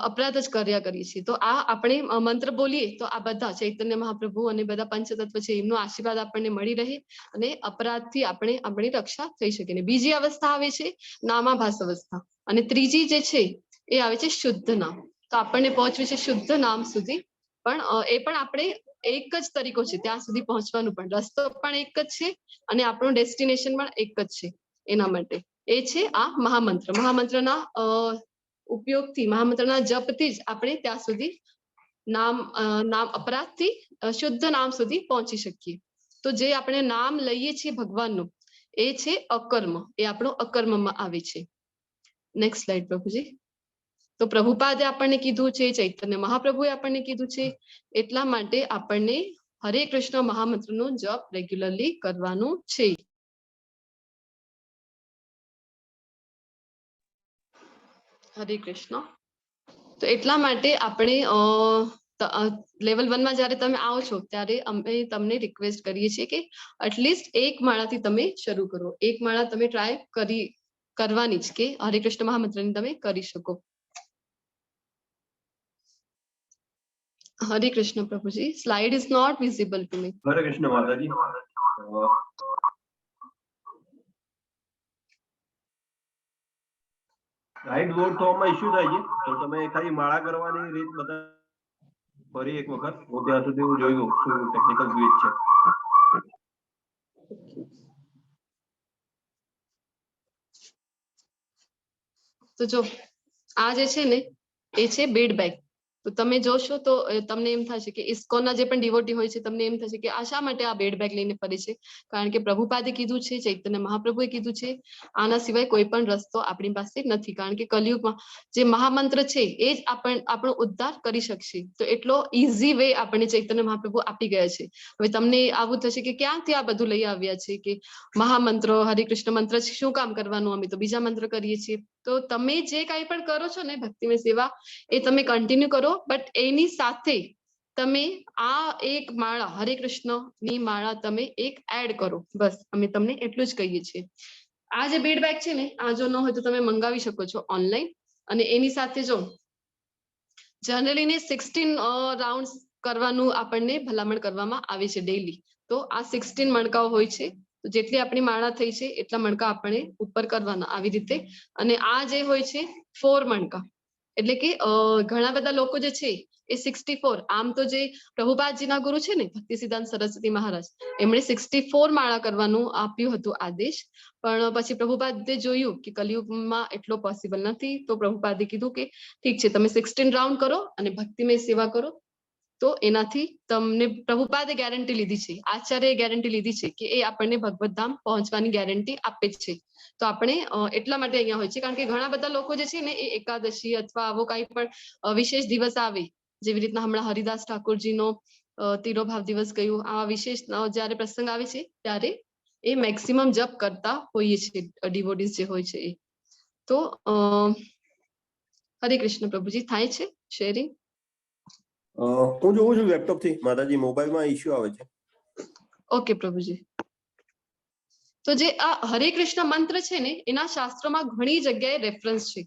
અપરાધ જ કર્યા કરીએ છીએ. તો આ આપણે મંત્ર બોલીએ તો આ બધા ચૈતન્ય મહાપ્રભુ અને બધા પંચતત્વ છે એમનો આશીર્વાદ આપણને મળી રહે અને અપરાધથી આપણે આપણી રક્ષા થઈ શકે. ને બીજી અવસ્થા આવે છે નામાભાસ અવસ્થા, અને ત્રીજી જે છે એ આવે છે શુદ્ધ નામ. તો આપણને પહોંચવું છે શુદ્ધ નામ સુધી, પણ એ પણ આપણે એક જ તરીકો છે ત્યાં સુધી પહોંચવાનું, પણ રસ્તો પણ એક જ છે અને આપણું ડેસ્ટિનેશન પણ એક જ છે. એના માટે એ છે આ મહામંત્ર. મહામંત્રના ઉપયોગથી, મહામંત્રના જપથી જ આપણે ત્યાં સુધી નામ અપરાધથી શુદ્ધ નામ સુધી પહોંચી શકીએ. તો જે આપણે નામ લઈએ છીએ ભગવાનનું એ છે અકર્મ, એ આપણો અકર્મમાં આવે છે. નેક્સ્ટ સ્લાઇડ પ્રભુજી. તો પ્રભુપાદે આપણને કીધું છે, ચૈતન્ય મહાપ્રભુએ આપણને કીધું છે, એટલા માટે આપણને હરે કૃષ્ણ મહામંત્રનો જપ રેગ્યુલરલી કરવાનું છે. હરે કૃષ્ણ. તો એટલા માટે આપણે લેવલ 1 માં જયારે તમે આવો છો ત્યારે અમે તમને રિક્વેસ્ટ કરીએ છીએ કે એટલીસ્ટ એક માળાથી તમે શરૂ કરો. એક માળા તમે ટ્રાય કરવાની જ, કે હરે કૃષ્ણ મહામંત્રની તમે કરી શકો. હરે કૃષ્ણ પ્રભુજી. Slide is not visible to me. Hare Krishna માતાજી. રાઈટ લોડ થવામાં ઇશ્યુ થાય છે, તો તમે ખાલી માળા કરવાની રીત બતા ફરી એક વખત. હું ત્યાં સુધી હું જોઈ લઉં શું ટેકનિકલ ગ્લિચ છે. તો જો આ જે છે ને એ છે બેડ બેગ. તો તમે જોશો તો તમને એમ થશે કે ઇસ્કોનના જે પણ ડિવોટી હોય છે તમને એમ થશે કે આ શા માટે આ બેડ બેગ લઈને ફરે છે? કારણ કે પ્રભુપાદે કીધું છે, ચૈતન્ય મહાપ્રભુએ કીધું છે, આના સિવાય કોઈ પણ રસ્તો આપણી પાસે નથી. કારણ કે કલિયુગમાં જે મહામંત્ર છે એ જ આપણો ઉદ્ધાર કરી શકશે. તો એટલો ઈઝી વે આપણને ચૈતન્ય મહાપ્રભુ આપી ગયા છે. હવે તમને આવું થશે કે ક્યાંથી આ બધું લઈ આવ્યા છે કે મહામંત્ર, હરે કૃષ્ણ મંત્ર શું કામ કરવાનું, અમે તો બીજા મંત્ર કરીએ છીએ. તો તમે જે કાંઈ પણ કરો છો ને ભક્તિમય સેવા એ તમે કન્ટિન્યુ કરો, બટ એની સાથે તમે આ એક માળા હરે કૃષ્ણની માળા તમે એક એડ કરો. બસ અમે તમને એટલું જ કહીએ છીએ. આ જે બેડ બેગ છે ને, આ જો ન હોય તો તમે મંગાવી શકો છો ઓનલાઈન. અને એની સાથે જો જનરલી ને 16 રાઉન્ડ કરવાનું આપણને ભલામણ કરવામાં આવે છે ડેઈલી. તો આ 16 મણકાઓ હોય છે. તો જેટલી આપણી માળા થઈ છે એટલા મણકા આપણે ઉપર કરવાના આવી રીતે. અને આ જે હોય છે 4 મણકા, એટલે કે ઘણા બધા લોકો જે છે એ 64, આમ તો જે પ્રભુપાદજીના ગુરુ છે ને ભક્તિ સિદ્ધાંત સરસ્વતી મહારાજ, એમણે 64 માળા કરવાનું આપ્યું હતું આદેશ. પણ પછી પ્રભુપાદે જોયું કે કલિયુગમાં એટલો પોસિબલ નથી. તો પ્રભુપાદે કીધું કે ઠીક છે, તમે 16 રાઉન્ડ કરો અને ભક્તિમય સેવા કરો. તો એનાથી તમને પ્રભુપાદે ગેરંટી લીધી છે, આચાર્યએ ગેરંટી લીધી છે કે એ આપણને ભગવત ધામ પહોંચવાની ગેરંટી આપે જ છે. તો આપણે એટલા માટે અહીંયા હોય છે કારણ કે ઘણા બધા લોકો જે છે ને એ એકાદશી અથવા આવો કાંઈ પણ વિશેષ દિવસ આવે, જેવી રીતના હમણાં હરિદાસ ઠાકોરજીનો તિરોભાવ દિવસ ગયું, આ વિશેષ જયારે પ્રસંગ આવે છે ત્યારે એ મેક્સિમમ જપ કરતા હોઈએ છે ડિવોટીઝ જે હોય છે એ. તો હરે કૃષ્ણ પ્રભુજી. થાય છે શેરિંગ? હું જોઉં છું લેપટોપ થી માતાજી, મોબાઈલમાં ઇશ્યુ આવે છે. ઓકે પ્રભુજી. તો જે આ હરે કૃષ્ણ મંત્ર છે ને એના શાસ્ત્રોમાં ઘણી જગ્યાએ રેફરન્સ છે,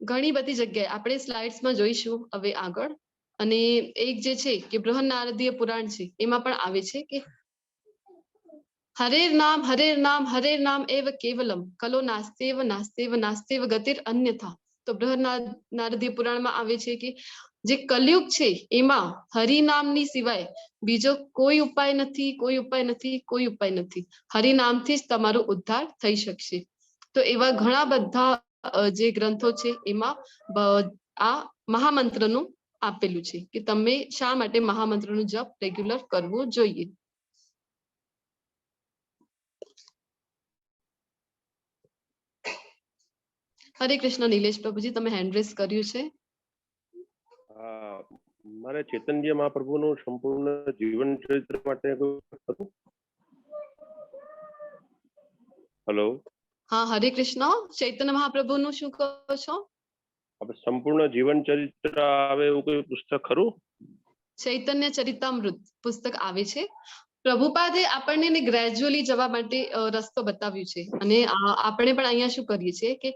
ઘણી બધી જગ્યાએ. આપણે સ્લાઇડ્સમાં જોઈશું હવે આગળ. અને એક જે છે કે બૃહદ નારદીય પુરાણ છે એમાં પણ આવે છે કે હરેર નામ હરેર નામ એવ કેવલમ કલો નાસ્તેવ નાસ્તેવ નાસ્તેવ ગતિર અન્યથા. તો બૃહદ નારદીય પુરાણમાં આવે છે કે જે કલયુગ છે એમાં હરિનામની સિવાય બીજો કોઈ ઉપાય નથી, કોઈ ઉપાય નથી, કોઈ ઉપાય નથી. હરિનામથી જ તમારો ઉદ્ધાર થઈ શકશે. તો એવા ઘણા બધા જે ગ્રંથો છે એમાં આ મહામંત્રનું આપેલું છે કે તમે શા માટે મહામંત્રનું જપ રેગ્યુલર કરવું જોઈએ. હરે કૃષ્ણ. નિલેશ પ્રભુજી તમે હેન્ડ રેઝ કર્યું છે. મારે ચૈતન્ય મહાપ્રભુનું સંપૂર્ણ જીવન ચરિત્ર માટે હેલો. હા હરે કૃષ્ણ. ચૈતન્ય મહાપ્રભુનું શું કહો છો? આપણે સંપૂર્ણ જીવન ચરિત્ર આવે એવું કોઈ પુસ્તક ખરું? ચૈતન્ય ચરિતામૃત પુસ્તક આવે છે. પ્રભુપાદે આપણને ગ્રેજ્યુઅલી જવા માટે રસ્તો બતાવ્યું છે. અને આપણે પણ અહીંયા શું કરીએ છીએ કે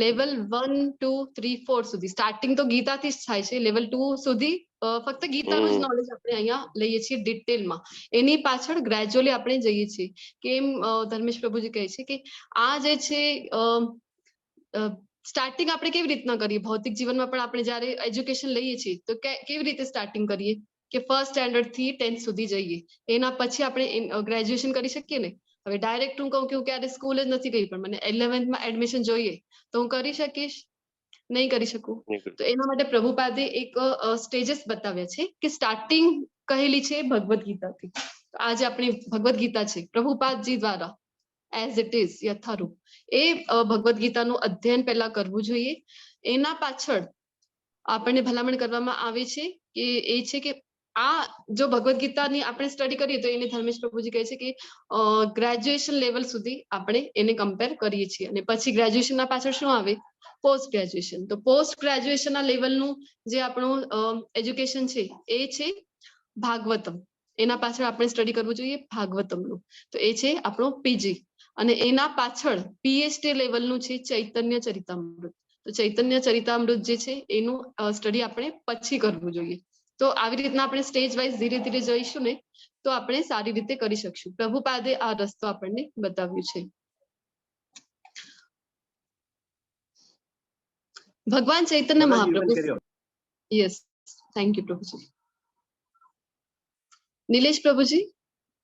લેવલ 1, 2, 3, 4 સુધી સ્ટાર્ટિંગ તો ગીતાથી જ થાય છે. લેવલ 2 સુધી ફક્ત ગીતાનું જ નોલેજ આપણે અહીંયા લઈએ છીએ ડિટેલમાં. એની પાછળ ગ્રેજ્યુઅલી આપણે જઈએ છીએ. કેમ ધર્મેશ પ્રભુજી કહે છે કે આ જે છે સ્ટાર્ટિંગ આપણે કેવી રીતના કરીએ ભૌતિક જીવનમાં પણ આપણે જ્યારે એજ્યુકેશન લઈએ છીએ તો કેવી રીતે સ્ટાર્ટિંગ કરીએ કે ફર્સ્ટ સ્ટેન્ડર્ડ થી 10th સુધી જઈએ. એના પછી આપણે ગ્રેજ્યુએશન કરી શકીએ ને. હવે ડાયરેક્ટ હું કહું કે હું ક્યારે સ્કૂલ જ નથી ગઈ પણ મને 11th માં એડમિશન જોઈએ તો હું કરી શકીશ? નહીં કરી શકું. તો એના માટે પ્રભુપાદે એક સ્ટેજીસ બતાવ્યા છે કે સ્ટાર્ટિંગ કહેલી છે ભગવદ ગીતાથી. આ જે આપણી ભગવદ ગીતા છે પ્રભુપાદજી દ્વારા એઝ ઇટ ઇઝ યથારૂપ એ ભગવદ ગીતાનું અધ્યયન પહેલા કરવું જોઈએ. એના પાછળ આપણને ભલામણ કરવામાં આવે છે કે એ છે કે આ જો ભગવદ ગીતાની આપણે સ્ટડી કરીએ તો એને ધર્મેશ પ્રભુજી કહે છે કે ગ્રેજ્યુએશન લેવલ સુધી આપણે એને કમ્પેર કરીએ છીએ. અને પછી ગ્રેજ્યુએશનના પાછળ શું આવે? Post graduation. તો પોસ્ટ ગ્રેજ્યુએશનના લેવલનું જે આપણું એજ્યુકેશન છે એ છે ભાગવતમ. એના પાછળ આપણે સ્ટડી કરવું જોઈએ ભાગવતમનું. તો એ છે આપણો પીજી. અને એના પાછળ પીએચડી લેવલનું છે ચૈતન્ય ચરિતામૃત. તો ચૈતન્ય ચરિતામૃત જે છે એનું સ્ટડી આપણે પછી કરવું જોઈએ. તો આવી રીતના આપણે સ્ટેજ વાઇઝ ધીરે ધીરે જઈશું ને તો આપણે સારી રીતે કરી શકશું. પ્રભુપાદે આ રસ્તો આપણને બતાવ્યું છે. ભગવાન Chaitanya Mahaprabhu. Yes, thank you પ્રભુજી. નિલેશ પ્રભુજી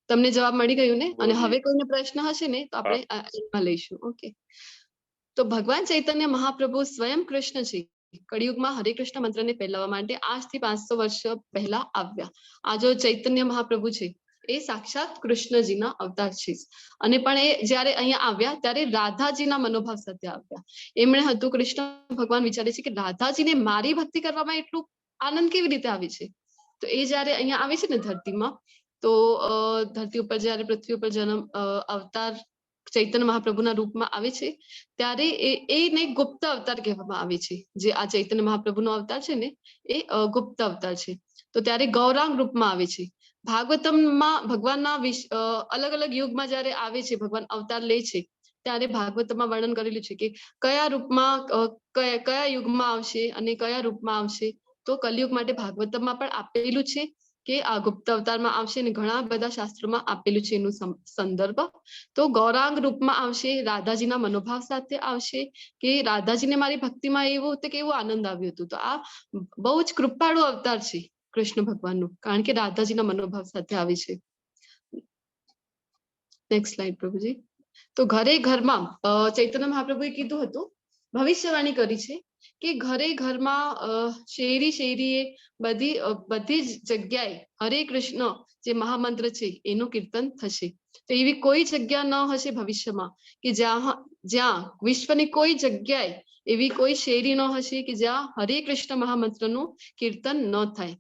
તમને જવાબ મળી ગયું ને? અને હવે કોઈને પ્રશ્ન હશે ને તો આપણે એમાં લઈશું. ઓકે. તો ભગવાન ચૈતન્ય મહાપ્રભુ સ્વયં કૃષ્ણ છે. કળિયુગમાં હરે કૃષ્ણ મંત્રને ફેલાવવા માટે આજથી 500 વર્ષ પહેલા આવ્યા. આ જો ચૈતન્ય મહાપ્રભુ છે એ સાક્ષાત કૃષ્ણજીના અવતાર છે. અને પણ એ જ્યારે અહીંયા આવ્યા ત્યારે રાધાજીના મનોભાવ સાથે આવ્યા. એમણે હતું કૃષ્ણ ભગવાન વિચારે છે કે રાધાજીને મારી ભક્તિ કરવામાં એટલું આનંદ કેવી રીતે આવે છે. તો એ જ્યારે અહીંયા આવે છે ને ધરતીમાં તો ધરતી ઉપર જ્યારે પૃથ્વી ઉપર જન્મ અવતાર ચૈતન્ય મહાપ્રભુના રૂપમાં આવે છે ત્યારે એને ગુપ્ત અવતાર કહેવામાં આવે છે. જે આ ચૈતન્ય મહાપ્રભુનો અવતાર છે ને એ ગુપ્ત અવતાર છે. તો ત્યારે ગૌરાંગ રૂપમાં આવે છે. ભાગવતમમાં ભગવાનના અલગ અલગ યુગમાં જ્યારે આવે છે ભગવાન અવતાર લે છે ત્યારે ભાગવતમાં વર્ણન કરેલું છે કે કયા રૂપમાં કયા યુગમાં આવશે અને કયા રૂપમાં આવશે. તો કલયુગ માટે ભાગવતમાં પણ આપેલું છે કે આ ગુપ્ત અવતારમાં આવશે અને ઘણા બધા શાસ્ત્રોમાં આપેલું છે એનું સંદર્ભ. તો ગૌરાંગ રૂપમાં આવશે, રાધાજીના મનોભાવ સાથે આવશે કે રાધાજીને મારી ભક્તિમાં એવું હતું કે એવું આનંદ આવ્યું હતું. તો આ બહુ જ કૃપાળુ અવતાર છે કૃષ્ણ ભગવાનનું, કારણ કે રાધાજીના મનોભાવ સાથે આવે છે. નેક્સ્ટ સ્લાઇડ પ્રભુજી. તો ઘરે ઘરમાં ચૈતન્ય મહાપ્રભુએ કીધું હતું, ભવિષ્યવાણી કરી છે કે ઘરે ઘરમાં શેરી શેરીએ બધી જ જગ્યાએ હરે કૃષ્ણ જે મહામંત્ર છે એનું કીર્તન થશે. તો એવી કોઈ જગ્યા ન હશે ભવિષ્યમાં કે જ્યાં વિશ્વની કોઈ જગ્યાએ એવી કોઈ શેરી ન હશે કે જ્યાં હરે કૃષ્ણ મહામંત્રનું કીર્તન ન થાય.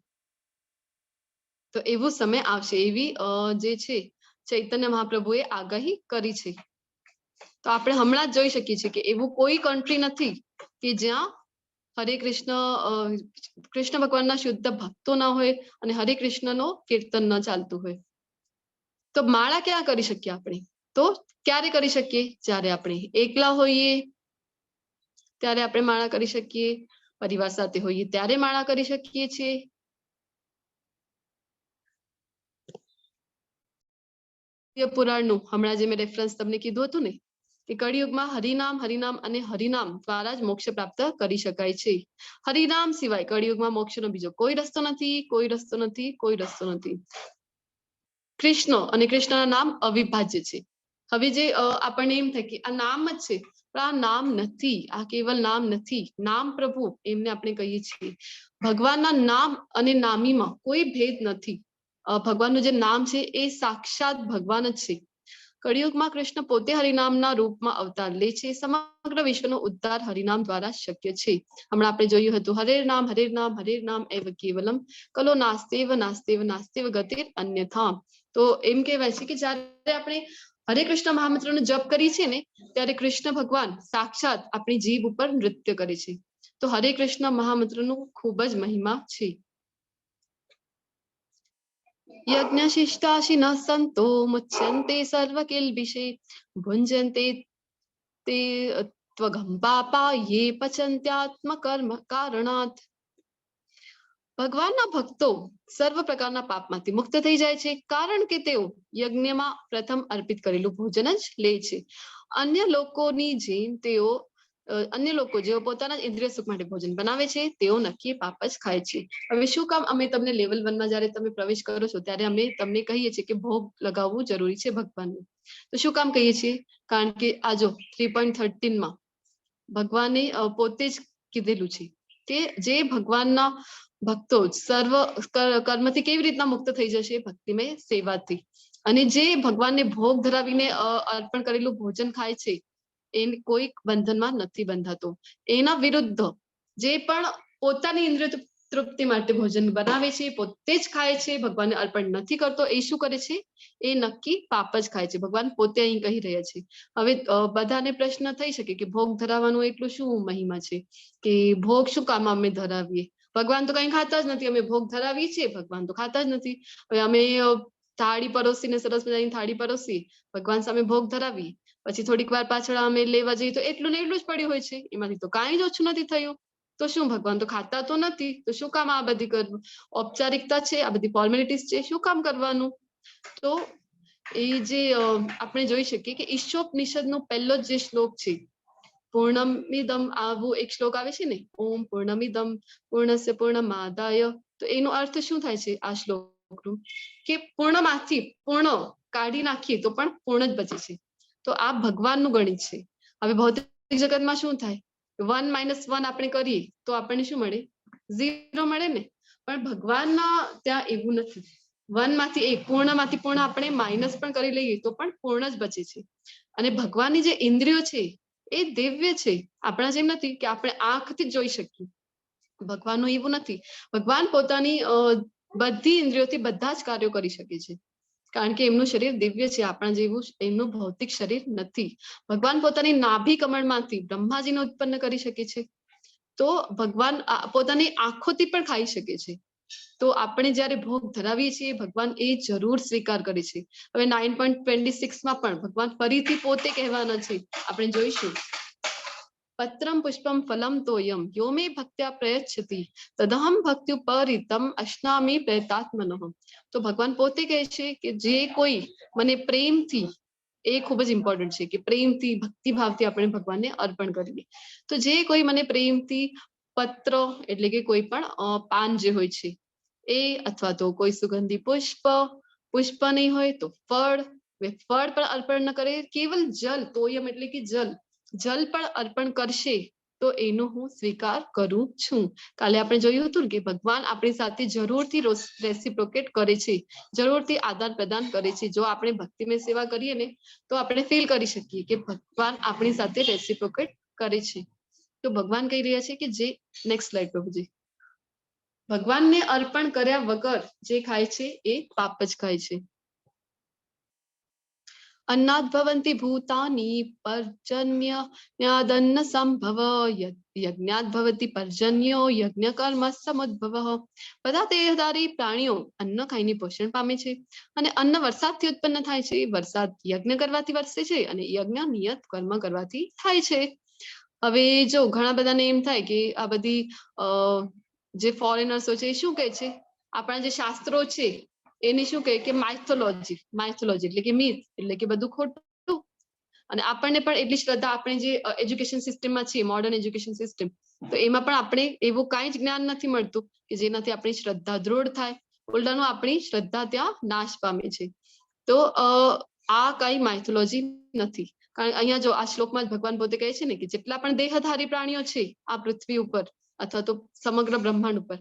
તો એવો સમય આવશે એવી જે છે ચૈતન્ય મહાપ્રભુએ આગાહી કરી છે. તો આપણે હમણાં જ જોઈ શકીએ છીએ કે એવું કોઈ કન્ટ્રી નથી કે જ્યાં હરે કૃષ્ણ ભગવાનના શુદ્ધ ભક્તો ના હોય અને હરે કૃષ્ણનો કીર્તન ન ચાલતું હોય. તો માળા ક્યાં કરી શકીએ આપણે? તો ક્યારે કરી શકીએ? જ્યારે આપણે એકલા હોઈએ ત્યારે આપણે માળા કરી શકીએ, પરિવાર સાથે હોઈએ ત્યારે માળા કરી શકીએ છીએ. પુરાણનું હમણાં જે મેં રેફરન્સ તમને કીધું હતું ને કે કળિયુગમાં હરિનામ હરિનામ અને હરિનામ દ્વારા જ મોક્ષ પ્રાપ્ત કરી શકાય છે. હરિનામ સિવાય કળિયુગમાં મોક્ષનો બીજો કોઈ રસ્તો નથી, કોઈ રસ્તો નથી, કોઈ રસ્તો નથી. કૃષ્ણ અને કૃષ્ણના નામ અવિભાજ્ય છે. હવે જે આપણને એમ થાય કે આ નામ જ છે, પણ આ નામ નથી, આ કેવલ નામ નથી. નામ પ્રભુ એમને આપણે કહીએ છીએ. ભગવાનના નામ અને નામીમાં કોઈ ભેદ નથી. ભગવાનનું જે નામ છે એ સાક્ષાત ભગવાન જ છે. કળિયુગમાં કૃષ્ણ પોતે હરિનામના રૂપમાં અવતાર લે છે. સમગ્ર વિશ્વનો ઉદ્ધાર હરિનામ દ્વારા શક્ય છે. હમણાં આપણે જોયું હતું હરે નામ એવ કેવલમ કલો નાસ્તેવ નાસ્તેવ નાસ્તેવ ગતિર અન્યથા. તો એમ કહેવાય છે કે જ્યારે આપણે હરે કૃષ્ણ મહામંત્રનો જપ કરીએ છીએ ને ત્યારે કૃષ્ણ ભગવાન સાક્ષાત આપણી જીભ ઉપર નૃત્ય કરે છે. તો હરે કૃષ્ણ મહામંત્રનું ખૂબ જ મહિમા છે. યજ્ઞ શિષ્ટાશિન સંતો મુચ્યન્તે સર્વ કિલ્બિષે ભુંજન્તે તે ત્વગમ પાપા યે પચન્ત્યાત્મ કર્મ કારણાત. ભગવાનના ભક્તો સર્વ પ્રકારના પાપમાંથી મુક્ત થઈ જાય છે, કારણ કે તેઓ યજ્ઞમાં પ્રથમ અર્પિત કરેલું ભોજન જ લે છે. અન્ય લોકોની જેમ તેઓ અન્ય લોકો જેઓ પોતાના ઇન્દ્રિય સુખ માટે ભોજન બનાવે છે તેઓ નક્કી પાપ જ ખાય છે. હવે શું કામ અમે તમને લેવલ 1 માં જયારે તમે પ્રવેશ કરો છો ત્યારે અમે તમને કહીએ છીએ કે ભોગ લગાવવું જરૂરી છે ભગવાનને. તો શું કામ કહીએ છીએ? કારણ કે આ જો 3.13 માં ભગવાને પોતે જ કીધેલું છે કે જે ભગવાનના ભક્તો સર્વ કર્મથી કેવી રીતના મુક્ત થઈ જશે? ભક્તિમય સેવાથી. અને જે ભગવાનને ભોગ ધરાવીને અર્પણ કરેલું ભોજન ખાય છે એ કોઈ બંધનમાં નથી બંધાતો. એના વિરુદ્ધ જે પણ પોતાની ઇન્દ્રિય તૃપ્તિ માટે ભોજન બનાવે છે, પોતે જ ખાય છે, ભગવાનને અર્પણ નથી કરતો, એ શું કરે છે? એ નક્કી પાપ જ ખાય છે. ભગવાન પોતે અહીં કહી રહ્યા છે. હવે બધાને પ્રશ્ન થઈ શકે કે ભોગ ધરાવવાનું એટલું શું મહિમા છે કે ભોગ શું કામ અમે ધરાવીએ? ભગવાન તો કઈ ખાતા જ નથી, અમે ભોગ ધરાવીએ છીએ, ભગવાન તો ખાતા જ નથી. હવે અમે થાળી પરોસીને સરસ મજાની થાળી પરોસી ભગવાન સામે ભોગ ધરાવીએ, પછી થોડીક વાર પાછળ અમે લેવા જઈએ તો એટલું ને એટલું જ પડ્યું હોય છે, એમાંથી તો કાંઈ જ ઓછું નથી થયું. તો શું ભગવાન તો ખાતા તો નથી, તો શું કામ આ બધી કરવું? ઔપચારિકતા છે, આ બધી ફોર્મેલિટીઝ છે, શું કામ કરવાનું? તો એ જે આપણે જોઈ શકીએ કે ઈશોપનિષદનો પહેલો જે શ્લોક છે પૂર્ણમિદમ, આવું એક શ્લોક આવે છે ને, ઓમ પૂર્ણમિદમ પૂર્ણસ્ય પૂર્ણમાદાય. તો એનો અર્થ શું થાય છે આ શ્લોકનું? કે પૂર્ણમાંથી પૂર્ણ કાઢી નાખીએ તો પણ પૂર્ણ જ બચે છે. તો આ ભગવાનનું ગણિત છે. હવે ભૌતિક જગતમાં શું થાય? 1 - 1 આપણે કરીએ તો આપણને શું મળે? 0 મળે ને. પણ ભગવાનના ત્યાં એવું નથી. 1 માંથી 1, પૂર્ણમાંથી પૂર્ણ આપણે માઇનસ પણ કરી લઈએ તો પણ પૂર્ણ જ બચે છે. અને ભગવાનની જે ઇન્દ્રિયો છે એ દિવ્ય છે, આપણા જેમ નથી કે આપણે આંખથી જ જોઈ શકીએ. ભગવાનનું એવું નથી. ભગવાન પોતાની બધી ઇન્દ્રિયોથી બધા જ કાર્યો કરી શકે છે, કારણ કે એમનું શરીર દિવ્ય છે, આપણા જેવું એમનું ભૌતિક શરીર નથી. ભગવાન પોતાની નાભી કમળમાંથી બ્રહ્માજીને ઉત્પન્ન કરી શકે છે. તો ભગવાન પોતાની આંખોથી પણ ખાઈ શકે છે. તો આપણે જયારે ભોગ ધરાવીએ છીએ ભગવાન એ જરૂર સ્વીકાર કરે છે. હવે 9.26 માં પણ ભગવાન ફરીથી પોતે કહેવાના છે, આપણે જોઈશું. પત્રમ પુષ્પમ ફલમ તોયમ યો મે ભક્ત્યા પ્રયચ્છતિ તદહમ ભક્ત્યુપરીતમ અશ્નામી પ્રયતાત્મનઃ. તો ભગવાન પોતે કહે છે કે જે કોઈ મને પ્રેમથી, એ ખૂબ જ ઇમ્પોર્ટન્ટ છે કે પ્રેમથી ભક્તિભાવથી આપણે ભગવાનને અર્પણ કરીએ. તો જે કોઈ મને પ્રેમથી પત્ર એટલે કે કોઈ પણ પાન જે હોય છે એ, અથવા તો કોઈ સુગંધી પુષ્પ નહીં હોય તો ફળ પણ અર્પણ ન કરે, કેવલ જલ, તોયમ એટલે કે જલ પણ અર્પણ કરશે તો એનો હું સ્વીકાર કરું છું. કાલે આપણે જોયું હતું કે ભગવાન આપણી સાથે જરૂરથી રેસિપ્રોકેટ કરે છે, જરૂરથી આદાન પ્રદાન કરે છે. જો આપણે ભક્તિમય સેવા કરીએ ને તો આપણે ફીલ કરી શકીએ કે ભગવાન આપણી સાથે રેસિપ્રોકેટ કરે છે. તો ભગવાન કહી રહ્યા છે કે જે નેક્સ્ટ સ્લાઇડ પ્રભુજી, ભગવાનને અર્પણ કર્યા વગર જે ખાય છે એ પાપ જ ખાય છે. अन्नाद् भवन्ति भूतानि पर्जन्यादन्न संभव यज्ञाद् भवति पर्जन्यो यज्ञ कर्म समुद्भवः બધા દેહધારી પ્રાણીઓ અન્ન ખાઈને પોષણ પામે છે અને અન્ન વરસાદથી ઉત્પન્ન થાય છે વરસાદ યજ્ઞ કરવાથી વરસે છે અને યજ્ઞ નિયત કર્મ કરવાથી થાય છે હવે જો ઘણા બધાને એમ થાય કે આ બધી જે ફોરેનર્સો છે એ શું કહે છે આપણા જે શાસ્ત્રો છે એને શું કહે કે માઇથોલોજી એટલે કે મિથ એટલે કે બધું ખોટું અને આપણને પણ એટલી શ્રદ્ધા આપણે જે એજ્યુકેશન સિસ્ટમમાં છીએ મોડર્ન એજ્યુકેશન સિસ્ટમ તો એમાં પણ આપણે એવું કાંઈ જ જ્ઞાન નથી મળતું કે જેનાથી આપણી શ્રદ્ધા દૃઢ થાય ઉલટાનું આપણી શ્રદ્ધા ત્યાં નાશ પામે છે તો આ કઈ માઇથોલોજી નથી કારણ અહીંયા જો આ શ્લોકમાં જ ભગવાન પોતે કહે છે ને કે જેટલા પણ દેહધારી પ્રાણીઓ છે આ પૃથ્વી ઉપર અથવા તો સમગ્ર બ્રહ્માંડ ઉપર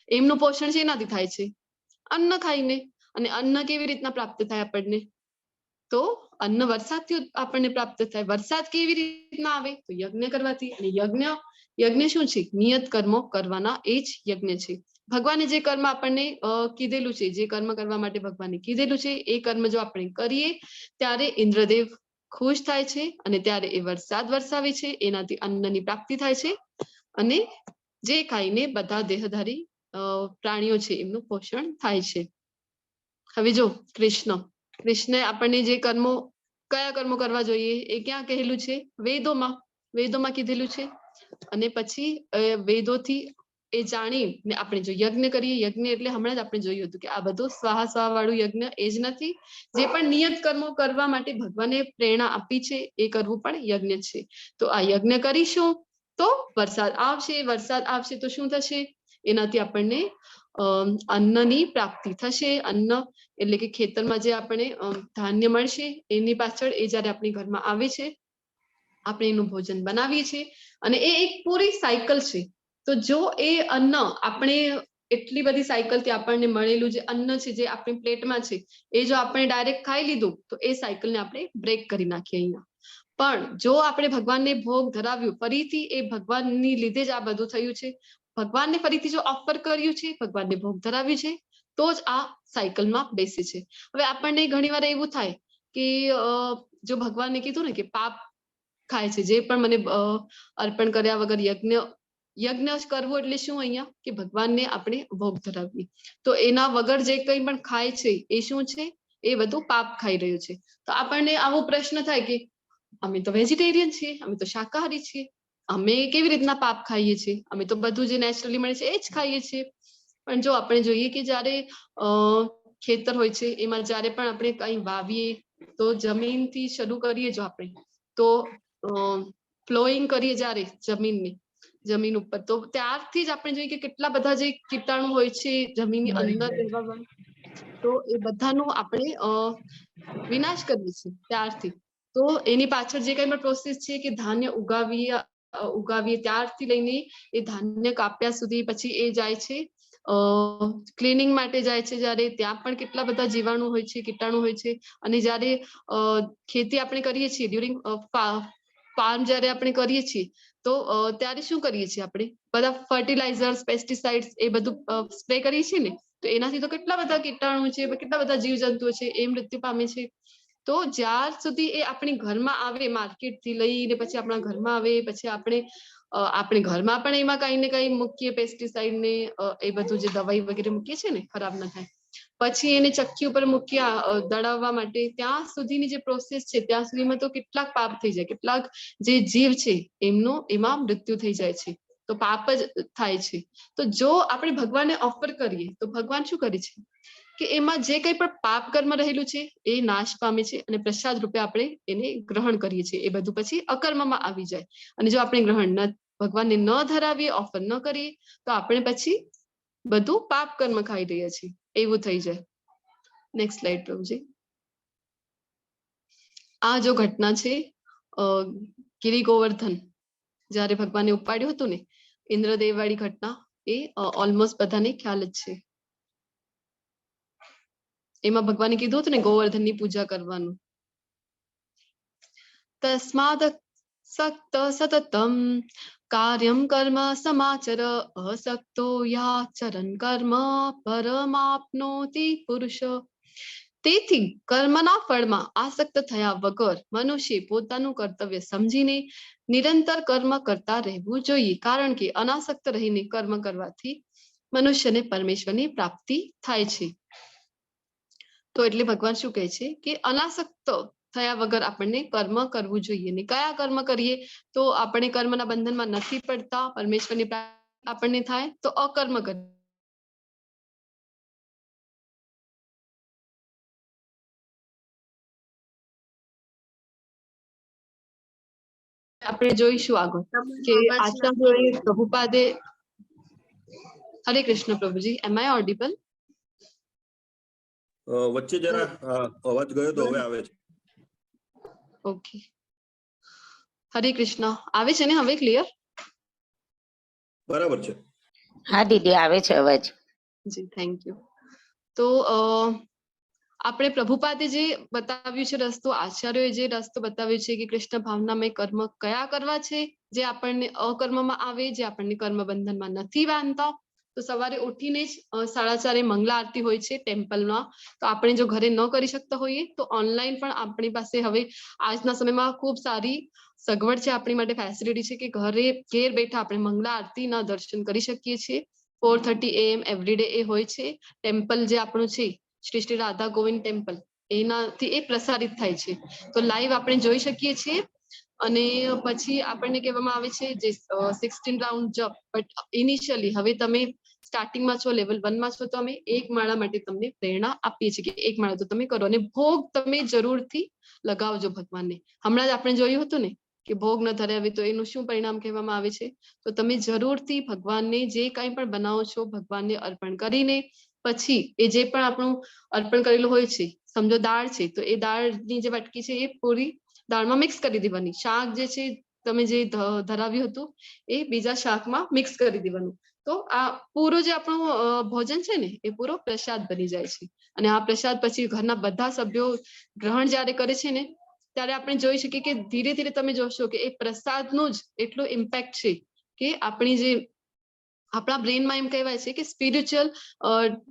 એમનું પોષણ શેનાથી થાય છે અન્ન ખાઈને અને અન્ન કેવી રીતના પ્રાપ્ત થાય આપણને તો અન્ન વરસાદથી આપણને પ્રાપ્ત થાય વરસાદ કેવી રીતના આવે તો યજ્ઞ કરવાથી અને યજ્ઞ શું છે નિયત કર્મો કરવાના એ જ યજ્ઞ છે ભગવાને જે કર્મ આપણને કીધેલું છે જે કર્મ કરવા માટે ભગવાને કીધેલું છે એ કર્મ જો આપણે કરીએ ત્યારે ઇન્દ્રદેવ ખુશ થાય છે અને ત્યારે એ વરસાદ વરસાવે છે એનાથી અન્નની પ્રાપ્તિ થાય છે અને જે ખાઈને બધા દેહધારી પ્રાણીઓ છે એમનું પોષણ થાય છે હવે જો કૃષ્ણે આપણને જે કર્મો કયા કર્મો કરવા જોઈએ એ ક્યાં કહેલું છે વેદોમાં કીધેલું છે અને પછી વેદોથી એ જાણીને આપણે જો યજ્ઞ કરીએ યજ્ઞ એટલે હમણાં જ આપણે જોયું હતું કે આ બધું સ્વાહા વાળું યજ્ઞ એ જ નથી જે પણ નિયત કર્મો કરવા માટે ભગવાને પ્રેરણા આપી છે એ કરવું પણ યજ્ઞ છે તો આ યજ્ઞ કરીશું તો વરસાદ આવશે તો શું થશે એનાથી આપણને અન્નની પ્રાપ્તિ થશે અન્ન એટલે કે ખેતરમાં જે આપણે ધાન્ય મળશે એની પાછળ એ જયારે આપણી ઘરમાં આવે છે આપણે એનું ભોજન બનાવીએ છીએ અને એ એક પૂરી સાયકલ છે તો જો એ અન્ન આપણે એટલી બધી સાયકલથી આપણને મળેલું જે અન્ન છે જે આપણી પ્લેટમાં છે એ જો આપણે ડાયરેક્ટ ખાઈ લીધું તો એ સાયકલને આપણે બ્રેક કરી નાખીએ અહીંયા પણ જો આપણે ભગવાનને ભોગ ધરાવ્યું ફરીથી એ ભગવાનની લીધે જ આ બધું થયું છે ભગવાનને ફરીથી જો ઓફર કર્યું છે ભગવાનને ભોગ ધરાવ્યું છે તો જ આ સાયકલમાં બેસે છે હવે આપણને ઘણીવાર એવું થાય કે જો ભગવાનને કીધું ને કે પાપ ખાય છે જે પણ મને અર્પણ કર્યા વગર યજ્ઞ કરવું એટલે શું અહીંયા કે ભગવાનને આપણે ભોગ ધરાવીએ તો એના વગર જે કંઈ પણ ખાય છે એ શું છે એ બધું પાપ ખાઈ રહ્યું છે તો આપણને આવો પ્રશ્ન થાય કે અમે તો વેજીટેરિયન છીએ અમે તો શાકાહારી છીએ અમે કેવી રીતના પાપ ખાઈએ છીએ અમે તો બધું જે નેચરલી મળે છે એ જ ખાઈએ છીએ પણ જો આપણે જોઈએ કે જયારે ખેતર હોય છે એમાં જયારે પણ આપણે કંઈ વાવીએ તો જમીનથી શરૂ કરીએ જો આપણે તો પ્લોઈંગ કરીએ જયારે જમીન ઉપર તો ત્યારથી જ આપણે જોઈએ કે કેટલા બધા જે કીટાણુ હોય છે જમીનની અંદર રહેવા તો એ બધાનું આપણે વિનાશ કરીએ છીએ ત્યારથી તો એની પાછળ જે કઈ પણ પ્રોસેસ છે કે ધાન્ય ઉગાવીએ ત્યારથી લઈને એ ધાન્ય કાપ્યા સુધી પછી એ જાય છે ક્લીનિંગ માટે જાય છે જયારે ત્યાં પણ કેટલા બધા જીવાણુ હોય છે કીટાણુ હોય છે અને જયારે ખેતી આપણે કરીએ છીએ ડ્યુરિંગ ફાર્મ જયારે આપણે કરીએ છીએ તો ત્યારે શું કરીએ છીએ આપણે બધા ફર્ટિલાઇઝર્સ પેસ્ટિસાઇડ્સ એ બધું સ્પ્રે કરીએ છીએ ને તો એનાથી તો કેટલા બધા કીટાણુ છે કેટલા બધા જીવજંતુઓ છે એ મૃત્યુ પામે છે તો જ્યાર સુધી એ આપણી ઘરમાં આવે માર્કેટથી લઈને પછી આપણા ઘરમાં આવે પછી આપણે ઘરમાં પણ એમાં કઈ ને કઈ મૂકીએ પેસ્ટિસાઇડ ને એ બધું જે દવાઈ વગેરે મૂકીએ છીએ ને ખરાબ ન થાય પછી એને ચક્કી ઉપર મૂક્યા દળાવવા માટે ત્યાં સુધીની જે પ્રોસેસ છે ત્યાં સુધીમાં તો કેટલાક પાપ થઈ જાય કેટલાક જે જીવ છે એમાં મૃત્યુ થઈ જાય છે તો પાપ જ થાય છે તો જો આપણે ભગવાનને ઓફર કરીએ તો ભગવાન શું કરે છે કે એમાં જે કંઈ પણ પાપ કર્મ રહેલું છે એ નાશ પામે છે અને પ્રસાદ રૂપે આપણે એને ગ્રહણ કરીએ છીએ એ બધું પછી અકર્મમાં આવી જાય અને જો આપણે ભગવાનને ન ધરાવીએ ઓફર ન કરીએ તો આપણે પછી બધું પાપ કર્મ ખાઈ રહ્યા છીએ એવું થઈ જાય નેક્સ્ટ સ્લાઇડ પ્રભુજી આ જો ઘટના છે ગિરી ગોવર્ધન જયારે ભગવાને ઉપાડ્યું હતું ને ઇન્દ્રદેવ વાળી ઘટના એ ઓલમોસ્ટ બધાને ખ્યાલ જ છે એમાં ભગવાને કીધું હતું ને ગોવર્ધનની પૂજા કરવાનું તસ્માદ સક્ત સતતમ કાર્યમ કર્મ સમાચર અસક્તો યાચરન કર્મ પરમાપ્નોતિ પુરુષ તેથી કર્મના ફળમાં આસક્ત થયા વગર મનુષ્ય પોતાનું કર્તવ્ય સમજીને નિરંતર કર્મ કરતા રહેવું જોઈએ, કારણ કે અનાસક્ત રહીને કર્મ કરવાથી મનુષ્યને પરમેશ્વરની પ્રાપ્તિ થાય છે. તો એટલે ભગવાન શું કહે છે કે અનાસક્ત થયા વગર આપણને કર્મ કરવું જોઈએ. ને કયા કર્મ કરીએ તો આપણે કર્મના બંધનમાં નથી પડતા, પરમેશ્વરની પ્રાપ્તિ આપણને થાય, તો અકર્મ કરીએ. આપણે જોઈશું આગળ કે આચાર્યોએ પ્રભુપાદે હરે કૃષ્ણ પ્રભુજી, એમ આઈ ઓડિબલ? વચ્ચે જરા અવાજ ગયો તો હવે આવે છે. ઓકે, હરે કૃષ્ણ. આવે છે ને હવે ક્લિયર? બરાબર છે. હા દીદી, આવે છે અવાજ. જી, થેન્ક યુ. તો આપણે પ્રભુપાદે જે બતાવ્યું છે રસ્તો, આચાર્યોએ જે રસ્તો બતાવ્યો છે કે કૃષ્ણ ભાવનામય કર્મ કયા કરવા છે જે આપણને અકર્મમાં આવે, જે આપણને કર્મ બંધનમાં નથી બાંધતા. તો સવારે ઉઠીને જ 4:30 મંગલા આરતી હોય છે ટેમ્પલમાં. તો આપણે જો ઘરે ન કરી શકતા હોઈએ તો ઓનલાઈન પણ આપણી પાસે હવે આજના સમયમાં ખૂબ સારી સગવડ છે, આપણી માટે ફેસિલિટી છે કે ઘેર બેઠા આપણે મંગલા આરતીના દર્શન કરી શકીએ છીએ. 4:30 AM એવરીડે એ હોય છે. ટેમ્પલ જે આપણું છે શ્રી શ્રી રાધા ગોવિંદ ટેમ્પલ, એનાથી એ પ્રસારિત થાય છે. તો લાઈવ આપણે જોઈ શકીએ છીએ. અને પછી આપણને કહેવામાં આવે છે જે 16 રાઉન્ડ જપ, બટ ઇનિશિયલી હવે તમે સ્ટાર્ટિંગમાં છો, લેવલ 1 માં છો, તો અમે 1 માળા માટે તમને પ્રેરણા આપીએ છીએ કે 1 માળા તો તમે કરો, અને ભોગ તમે જરૂરથી લગાવજો ભગવાનને. હમણાં જ આપણે જોયું હતું ને કે ભોગ ન ધરાવે તો એનું શું પરિણામ કહેવામાં આવે છે. તો તમે જરૂરથી ભગવાનને જે કંઈ પણ બનાવો છો ભગવાનને અર્પણ કરીને પછી એ જે પણ આપણું અર્પણ કરેલું હોય છે, સમજો દાળ છે તો એ દાળની જે વાટકી છે એ પૂરી દાળમાં મિક્સ કરી દેવાની. શાક જે છે તમે જે ધરાવ્યું હતું એ બીજા શાકમાં મિક્સ કરી દેવાનું. તો આ પૂરો જે આપણું ભોજન છે ને એ પૂરો પ્રસાદ બની જાય છે. અને આ પ્રસાદ પછી ઘરના બધા સભ્યો ગ્રહણ જ્યારે કરે છે ને ત્યારે આપણે જોઈ શકીએ કે ધીરે ધીરે તમે જોશો કે એ પ્રસાદનું જ એટલું ઇમ્પેક્ટ છે કે આપણી જે આપણા બ્રેનમાં એમ કહેવાય છે કે સ્પિરિચ્યુઅલ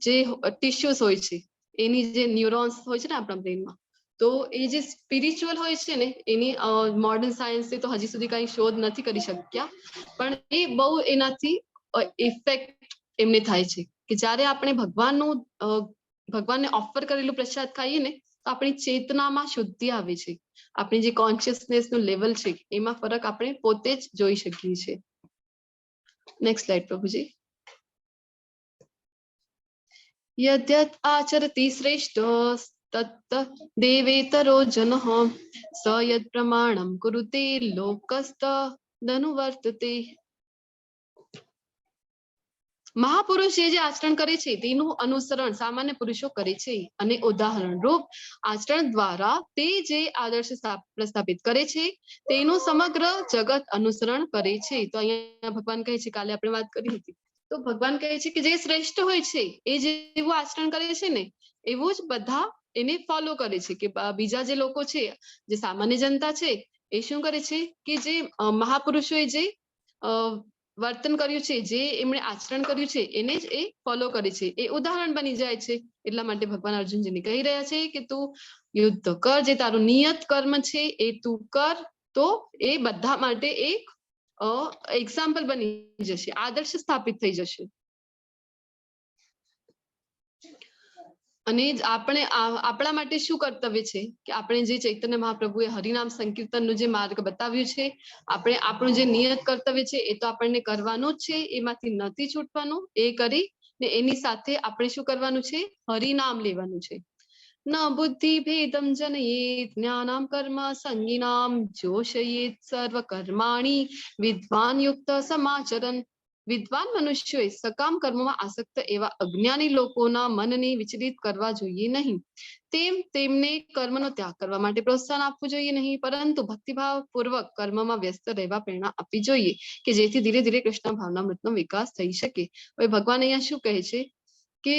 જે ટિશ્યુઝ હોય છે, એની જે ન્યુરોન્સ હોય છે ને આપણા બ્રેનમાં, તો એ જે સ્પિરિચ્યુઅલ હોય છે ને એની મોડર્ન સાયન્સથી તો હજી સુધી કઈ શોધ નથી કરી શક્યા, પણ એ બહુ એનાથી ઇફેક્ટ એમને થાય છે કે જ્યારે આપણે ભગવાનને ઓફર કરેલું પ્રસાદ ખાઈએ ને તો આપણી ચેતનામાં શુદ્ધિ આવે છે. આપણી જે કોન્શિયસનેસ નું લેવલ છે એમાં ફરક આપણે પોતે જ જોઈ શકીએ છીએ. નેક્સ્ટ સ્લાઇડ પ્રભુજી. યદ્યત આચરતિ શ્રેષ્ઠ તત્ત દેવેતરો જનઃ સ યદ પ્રમાણમ કુરુતે લોકસ્ત ધનુવર્તતે. મહાપુરુષે જે આચરણ કરે છે તેનું અનુસરણ સામાન્ય પુરુષો કરે છે, અને ઉદાહરણ રૂપ આચરણ દ્વારા તે જે આદર્શ પ્રસ્થાપિત કરે છે તેનું સમગ્ર જગત અનુસરણ કરે છે. તો અહીંયા ભગવાન કહે છે, કાલે આપણે વાત કરી હતી, તો ભગવાન કહે છે કે જે શ્રેષ્ઠ હોય છે એ જેવું આચરણ કરે છે ને એવું જ બધા એને ફોલો કરે છે. કે બીજા જે લોકો છે, જે સામાન્ય જનતા છે, એ શું કરે છે કે જે મહાપુરુષોએ જે વર્તન કર્યું છે, જે એમણે આચરણ કર્યું છે એને જ એ ફોલો કરે છે, એ ઉદાહરણ બની જાય છે. એટલા માટે ભગવાન અર્જુનજીને કહી રહ્યા છે કે તું યુદ્ધ કર, જે તારું નિયત કર્મ છે એ તું કર, તો એ બધા માટે એક એક્ઝામ્પલ બની જશે, આદર્શ સ્થાપિત થઈ જશે. અને આપણે આપણા માટે શું કર્તવ્ય છે કે આપણે જે ચૈતન્ય મહાપ્રભુએ હરિનામ સંકીર્તનનું જે માર્ગ બતાવ્યું છે, આપણે આપણું જે નિયત કર્તવ્ય છે એ તો આપણને કરવાનું જ છે, એમાંથી નથી છૂટવાનું. એ કરી ને એની સાથે આપણે શું કરવાનું છે, હરિનામ લેવાનું છે. ન બુદ્ધિ ભેદમ જનયેત જ્ઞાનામ કર્મ સંગીનામ જોશયેત સર્વ કર્માણી વિદ્વાન યુક્ત સમાચરણ. વિદ્વાન મનુષ્યોએ સકામ કર્મોમાં આસક્ત એવા અજ્ઞાની લોકોના મનને વિચલિત કરવા જોઈએ નહીં. તેમને કર્મનો ત્યાગ કરવા માટે પ્રોત્સાહન આપવું જોઈએ નહીં, પરંતુ ભક્તિભાવ પૂર્વક કર્મમાં વ્યસ્ત રહેવા પ્રેરણા આપવી જોઈએ કે જેથી ધીરે ધીરે કૃષ્ણ ભાવનામૃતનો વિકાસ થઈ શકે. હવે ભગવાન અહીંયા શું કહે છે કે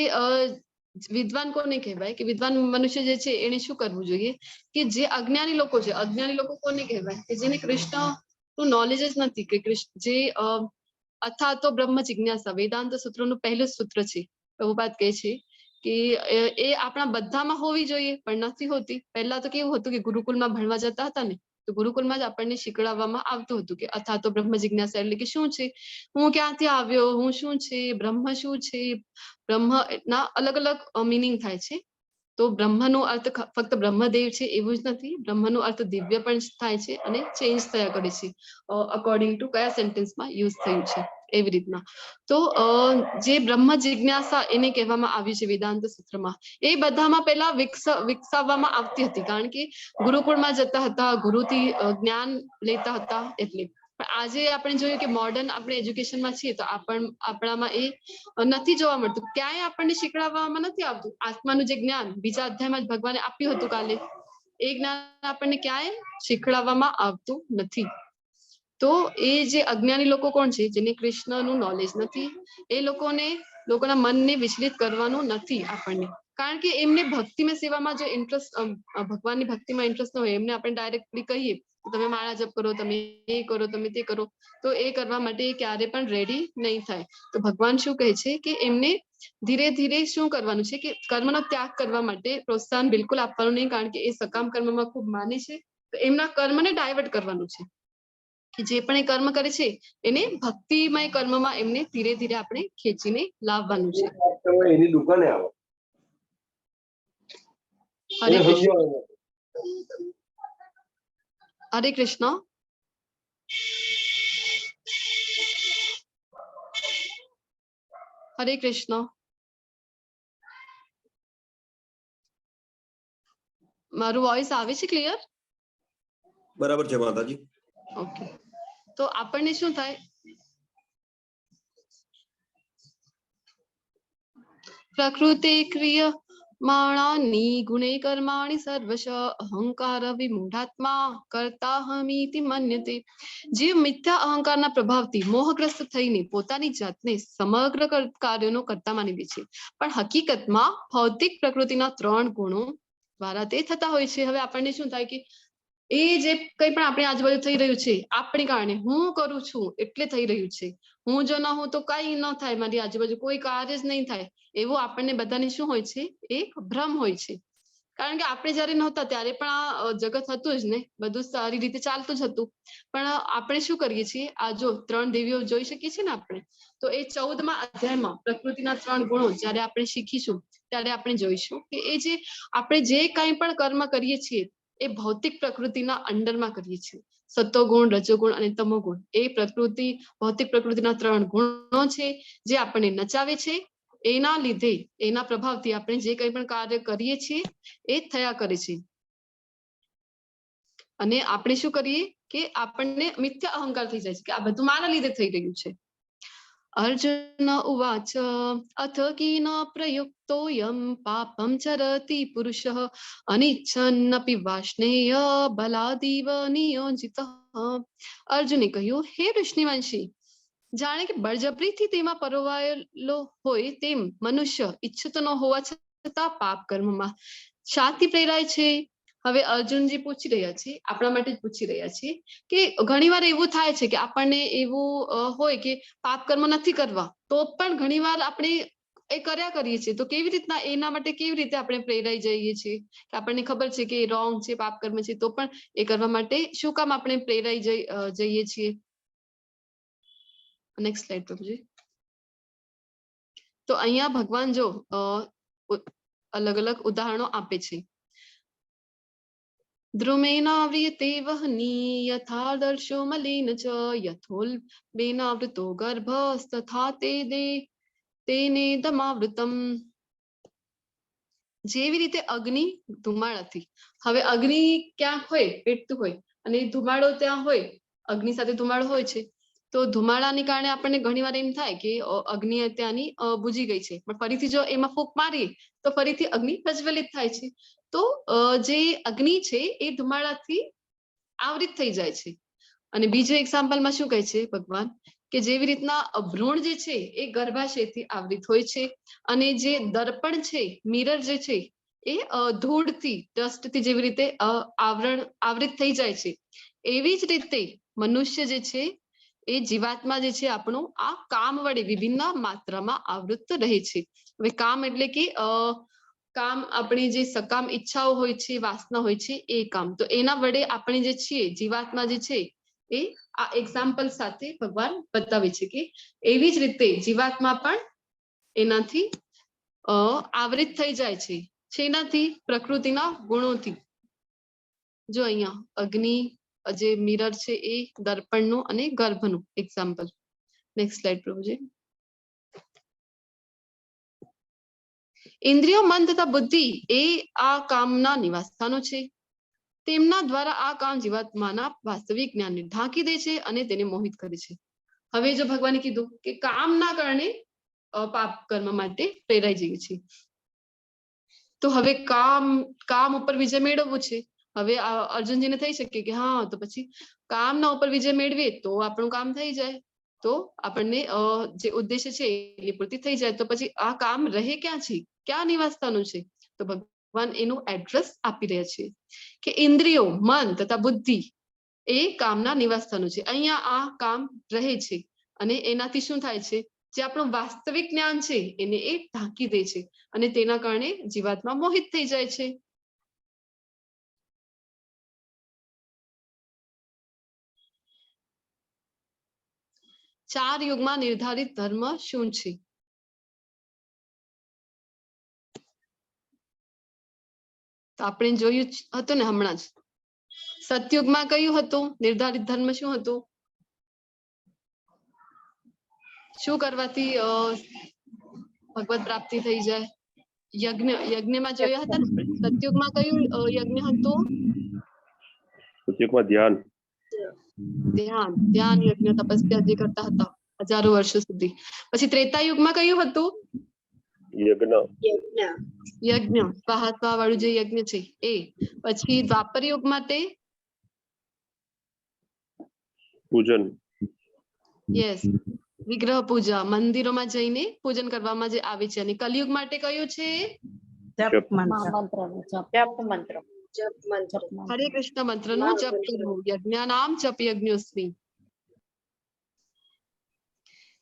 વિદ્વાન કોને કહેવાય, કે વિદ્વાન મનુષ્ય જે છે એને શું કરવું જોઈએ, કે જે અજ્ઞાની લોકો છે, અજ્ઞાની લોકો કોને કહેવાય, કે જેને કૃષ્ણનું નોલેજ જ નથી, કે કૃષ્ણ જે અથા તો બ્રહ્મ જિજ્ઞાસા વેદાંત સૂત્રોનું પહેલું સૂત્ર છે. પ્રભુપાદ કહે છે કે એ આપણા બધામાં હોવી જોઈએ પણ નથી હોતી. પહેલા તો કેવું હતું કે ગુરુકુળમાં ભણવા જતા હતા ને, તો ગુરુકુળમાં જ આપણને શીખવાડવામાં આવતું હતું કે અથા તો બ્રહ્મ જિજ્ઞાસા એટલે કે શું છે, હું ક્યાંથી આવ્યો, હું શું છે, બ્રહ્મ શું છે. બ્રહ્મ ના અલગ અલગ મિનિંગ થાય છે. તો બ્રહ્મનો અર્થ ફક્ત બ્રહ્મદેવ છે એવું જ નથી. બ્રહ્મનો અર્થ દિવ્ય પણ થાય છે અને ચેન્જ થયા કરે છે અકોર્ડિંગ ટુ કયા સેન્ટેન્સમાં યુઝ થયું છે એવી રીતના. તો જે બ્રહ્મ જિજ્ઞાસા એને કહેવામાં આવ્યું છે વેદાંત સૂત્રમાં, એ બધામાં પહેલા વિકસાવવામાં આવતી હતી કારણ કે ગુરુકુળમાં જતા હતા, ગુરુથી જ્ઞાન લેતા હતા એટલે. પણ આજે આપણે જોયું કે મોડર્ન આપણે એજ્યુકેશનમાં છીએ તો આપણામાં એ નથી જોવા મળતું. ક્યાંય આપણને શીખવાડવામાં નથી આવતું આત્માનું જે જ્ઞાન બીજા અધ્યાયમાં જ ભગવાને આપ્યું હતું કાલે, એ જ્ઞાન આપણને ક્યાંય શીખવાડવામાં આવતું નથી. તો એ જે અજ્ઞાની લોકો કોણ છે, જેને કૃષ્ણનું નોલેજ નથી, એ લોકોના મનને વિચલિત કરવાનું નથી આપણને. કારણ કે એમને ભક્તિમય સેવામાં જો ઇન્ટરેસ્ટ, ભગવાનની ભક્તિમાં ઇન્ટરેસ્ટ ન હોય, એમને આપણે ડાયરેક્ટલી કહીએ તમે માળા જપ કરો, તમે એ કરો, તમે તે કરો, તો એ કરવા માટે ક્યારે પણ રેડી નહીં થાય. તો ભગવાન શું કહે છે કે એમને ધીરે ધીરે શું કરવાનું છે કે કર્મનો ત્યાગ કરવા માટે પ્રોત્સાહન બિલકુલ આપવાનું નહીં, કારણ કે એ સકામ કર્મમાં ખૂબ માને છે. તો એમના કર્મને ડાયવર્ટ કરવાનું છે કે જે પણ એ કર્મ કરે છે એને ભક્તિમય કર્મમાં એમને ધીરે ધીરે આપણે ખેંચીને લાવવાનું છે. એની દુકાને આવો. હરે કૃષ્ણ. હરે કૃષ્ણ. હરે કૃષ્ણ. મારું વોઇસ આવે છે ક્લિયર? બરાબર છે માતાજી. ઓકે. તો આપણને શું થાય, પ્રકૃતિ ક્રિયમાણાની ગુણે કર્માણી સર્વશ અહંકાર વિમૂઢાત્મા કર્તાહમીતિ મન્યતે. જે મિથ્યા અહંકારના પ્રભાવથી મોહગ્રસ્ત થઈને પોતાની જાતને સમગ્ર કાર્યોનો કરતા માની લે છે, પણ હકીકતમાં ભૌતિક પ્રકૃતિના 3 ગુણો દ્વારા તે થતા હોય છે. હવે આપણને શું થાય કે એ જે કંઈ પણ આપણી આજુબાજુ થઈ રહ્યું છે આપણી કારણે, હું કરું છું એટલે થઈ રહ્યું છે, હું જો ન હોઉં તો કઈ ન થાય, મારી આજુબાજુ કોઈ કાર્ય જ નહીં થાય, એવું આપણને બધાને શું હોય છે, એક ભ્રમ હોય છે. કારણ કે આપણે જયારે નહોતા ત્યારે પણ આ જગત હતું જ ને, બધું સારી રીતે ચાલતું જ હતું. પણ આપણે શું કરીએ છીએ, આ જો 3 દેવીઓ જોઈ શકીએ છીએ ને આપણે, તો એ 14મા અધ્યાયમાં પ્રકૃતિના 3 ગુણો જયારે આપણે શીખીશું ત્યારે આપણે જોઈશું કે એ જે આપણે જે કંઈ પણ કર્મ કરીએ છીએ એ ભૌતિક પ્રકૃતિના અંડરમાં કરીએ છીએ. સત્વગુણ, રજોગુણ અને તમોગુણ એ પ્રકૃતિ, ભૌતિક પ્રકૃતિના 3 ગુણો છે જે આપણને નચાવે છે. એના લીધે, એના પ્રભાવથી આપણે જે કંઈ પણ કાર્ય કરીએ છીએ એ થયા કરે છે. અને આપણે શું કરીએ કે આપણને મિથ્યા અહંકાર થઈ જાય છે કે આ બધું મારા લીધે થઈ રહ્યું છે. અર્જુન ઉવાચ અથ કીન પ્રયુક્તોયમ પાપમ ચરતિ પુરુષઃ અનિચ્છન્નપી વાષ્ણેય બલાદીવ નિયોજિતઃ. અર્જુને કહ્યું, હે ઋષિવંશી, જાણે કે બળજબરીથી તેમાં પરોવાયેલો હોય તેમ મનુષ્ય ઈચ્છતો ન હોવા છતાં પાપ કર્મમાં શાથી પ્રેરાય છે. હવે અર્જુનજી પૂછી રહ્યા છે, આપણા માટે જ પૂછી રહ્યા છે કે ઘણીવાર એવું થાય છે કે આપણને એવું હોય કે પાપ કર્મ નથી કરવા, તો પણ ઘણીવાર આપણે એ કર્યા કરીએ છીએ. તો કેવી રીતના, એના માટે કેવી રીતે આપણે પ્રેરાઈ જઈએ છીએ કે આપણને ખબર છે કે રોંગ છે, પાપ કર્મ છે, તો પણ એ કરવા માટે શું કામ આપણે પ્રેરાઈ જઈએ છીએ. નેક્સ્ટ સ્લાઇડ પ્રભુજી. તો અહીંયા ભગવાન જો અલગ અલગ ઉદાહરણો આપે છે. દ્રુમેનાવ્રિયતે વહની યથાદર્શો મલિન ચ યથોલ્બેનાવૃતો ગર્ભસ્તથા તેને દમાવૃતમ. જેવી રીતે અગ્નિ ધુમાડાથી, હવે અગ્નિ ક્યાંક હોય, પેટતું હોય, અને ધુમાડો ત્યાં હોય, અગ્નિ સાથે ધુમાડો હોય છે, તો ધુમાડાને કારણે આપણને ઘણીવાર એમ થાય કે અગ્નિ ત્યાંની બુજી ગઈ છે, પણ ફરીથી જો એમાં ફૂંક મારીએ તો ફરીથી અગ્નિ પ્રજ્વલિત થાય છે. તો જે અગ્નિ છે એ ધુમાડાથી આવૃત થઈ જાય છે. અને બીજું એક્ઝામ્પલમાં શું કહે છે ભગવાન કે જેવી રીતના ભ્રૂણ જે છે એ ગર્ભાશયથી આવૃત હોય છે, અને જે દર્પણ છે, મિરર જે છે, એ ધૂળથી, ડસ્ટથી જેવી રીતે આવૃત થઈ જાય છે, એવી જ રીતે મનુષ્ય જે છે એ જીવાત્મા જે છે આપણું આ કામ વડે વિભિન્ન માત્રામાં આવૃત રહે છે. હવે કામ એટલે કે કામ આપણી જે સકામ ઈચ્છાઓ હોય છે, વાસના હોય છે એ કામ. તો એના વડે આપણે જે છીએ જીવાત્મા જે છે એ આ એક્ઝામ્પલ સાથે ભગવાન બતાવે છે કે એવી જ રીતે જીવાત્મા પણ એનાથી આવૃત થઈ જાય છે. શેનાથી? પ્રકૃતિના ગુણોથી. જો અહીંયા અગ્નિ જે મિરર છે એ દર્પણનું અને ગર્ભનું એક્ઝામ્પલ. નેક્સ્ટ સ્લાઇડ પ્રભુજી. ઇન્દ્રિયો, મન તથા બુદ્ધિ એ આ કામના નિવાસસ્થાનો છે. તેમના દ્વારા આ કામ જીવાત્માના વાસ્તવિક જ્ઞાનને ઢાંકી દે છે અને તેને મોહિત કરે છે. હવે જો ભગવાને કીધું કે કામના કારણે પાપ કર્મ માટે પ્રેરાઈ જઈએ છીએ. તો હવે કામ ઉપર વિજય મેળવવું છે. હવે અર્જુનજીને થઈ શકે કે હા તો પછી કામના ઉપર વિજય મેળવીએ તો આપણું કામ થઈ જાય, તો આપણને જે ઉદ્દેશ્ય છે એની પૂર્તિ થઈ જાય. તો પછી આ કામ રહે ક્યાં છે, ક્યાં નિવાસસ્થાનું છે? તો ભગવાન એનું એડ્રેસ આપી રહ્યા છે કે ઇન્દ્રિયો, મન તથા બુદ્ધિ એ કામના નિવાસસ્થાનો છે. અહીંયા આ કામ રહે છે અને એનાથી શું થાય છે? જે આપણું વાસ્તવિક જ્ઞાન છે એને એ ઢાંકી દે છે અને તેના કારણે જીવાત્મા મોહિત થઈ જાય છે. ચાર યુગમાં નિર્ધારિત ધર્મ શું છે? તો આપણે જોયું હતું ને હમણાં જ. સતયુગમાં કયું હતું નિર્ધારિત ધર્મ? શું હતું? શું કરવાથી ભગવત પ્રાપ્તિ થઈ જાય? યજ્ઞમાં જોયા હતા ને. સતયુગમાં કયું યજ્ઞ હતું? સતયુગમાં ધ્યાન યજ્ઞ, તપસ્યા જે કરતા હતા હજારો વર્ષો સુધી. પછી ત્રેતાયુગમાં કયું હતું? યજ્ઞ, સ્વાહા વાળું જે યજ્ઞ છે એ. પછી દ્વાપર યુગમાં તે પૂજન. યસ, વિગ્રહ પૂજા, મંદિરોમાં જઈને પૂજન કરવામાં જે આવે છે. અને કલયુગ માટે કયું છે? હરે કૃષ્ણ મંત્ર નું જપ કરવું. યજ્ઞાનામ જપ યજ્ઞોસ્મિ.